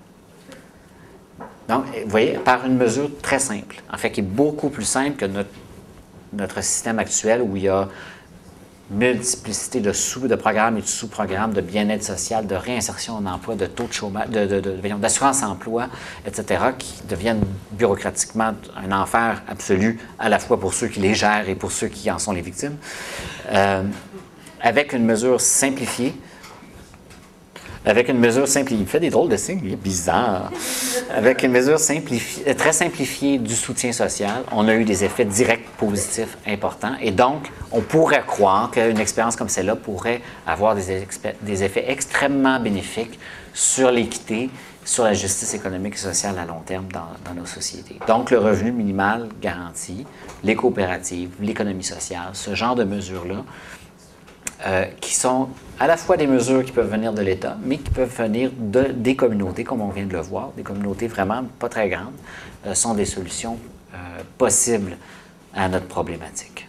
Donc, vous voyez, par une mesure très simple, en fait, qui est beaucoup plus simple que notre système actuel où il y a multiplicité de programmes et de sous-programmes de bien-être social, de réinsertion en emploi, de taux de chômage, d'assurance-emploi, etc., qui deviennent bureaucratiquement un enfer absolu, à la fois pour ceux qui les gèrent et pour ceux qui en sont les victimes, avec une mesure simplifiée. Il fait des drôles de signes, il est bizarre. Avec une mesure très simplifiée du soutien social, on a eu des effets directs positifs importants. Et donc, on pourrait croire qu'une expérience comme celle-là pourrait avoir des effets extrêmement bénéfiques sur l'équité, sur la justice économique et sociale à long terme dans nos sociétés. Donc, le revenu minimal garanti, les coopératives, l'économie sociale, ce genre de mesures-là, qui sont à la fois des mesures qui peuvent venir de l'État, mais qui peuvent venir des communautés, comme on vient de le voir, des communautés vraiment pas très grandes, sont des solutions possibles à notre problématique.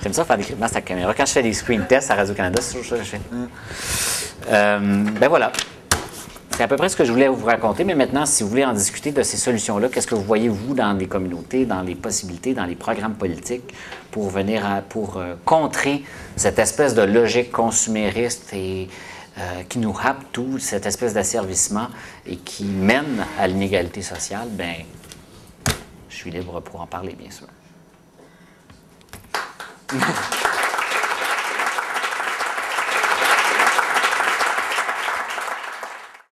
J'aime ça faire des grimaces à la caméra. Quand je fais des screen tests à Radio-Canada, c'est toujours ça que je fais. Ben voilà. C'est à peu près ce que je voulais vous raconter, mais maintenant, si vous voulez en discuter de ces solutions-là, qu'est-ce que vous voyez, vous, dans les communautés, dans les possibilités, dans les programmes politiques pour contrer cette espèce de logique consumériste et qui nous happe tout, cette espèce d'asservissement et qui mène à l'inégalité sociale? Bien, je suis libre pour en parler, bien sûr.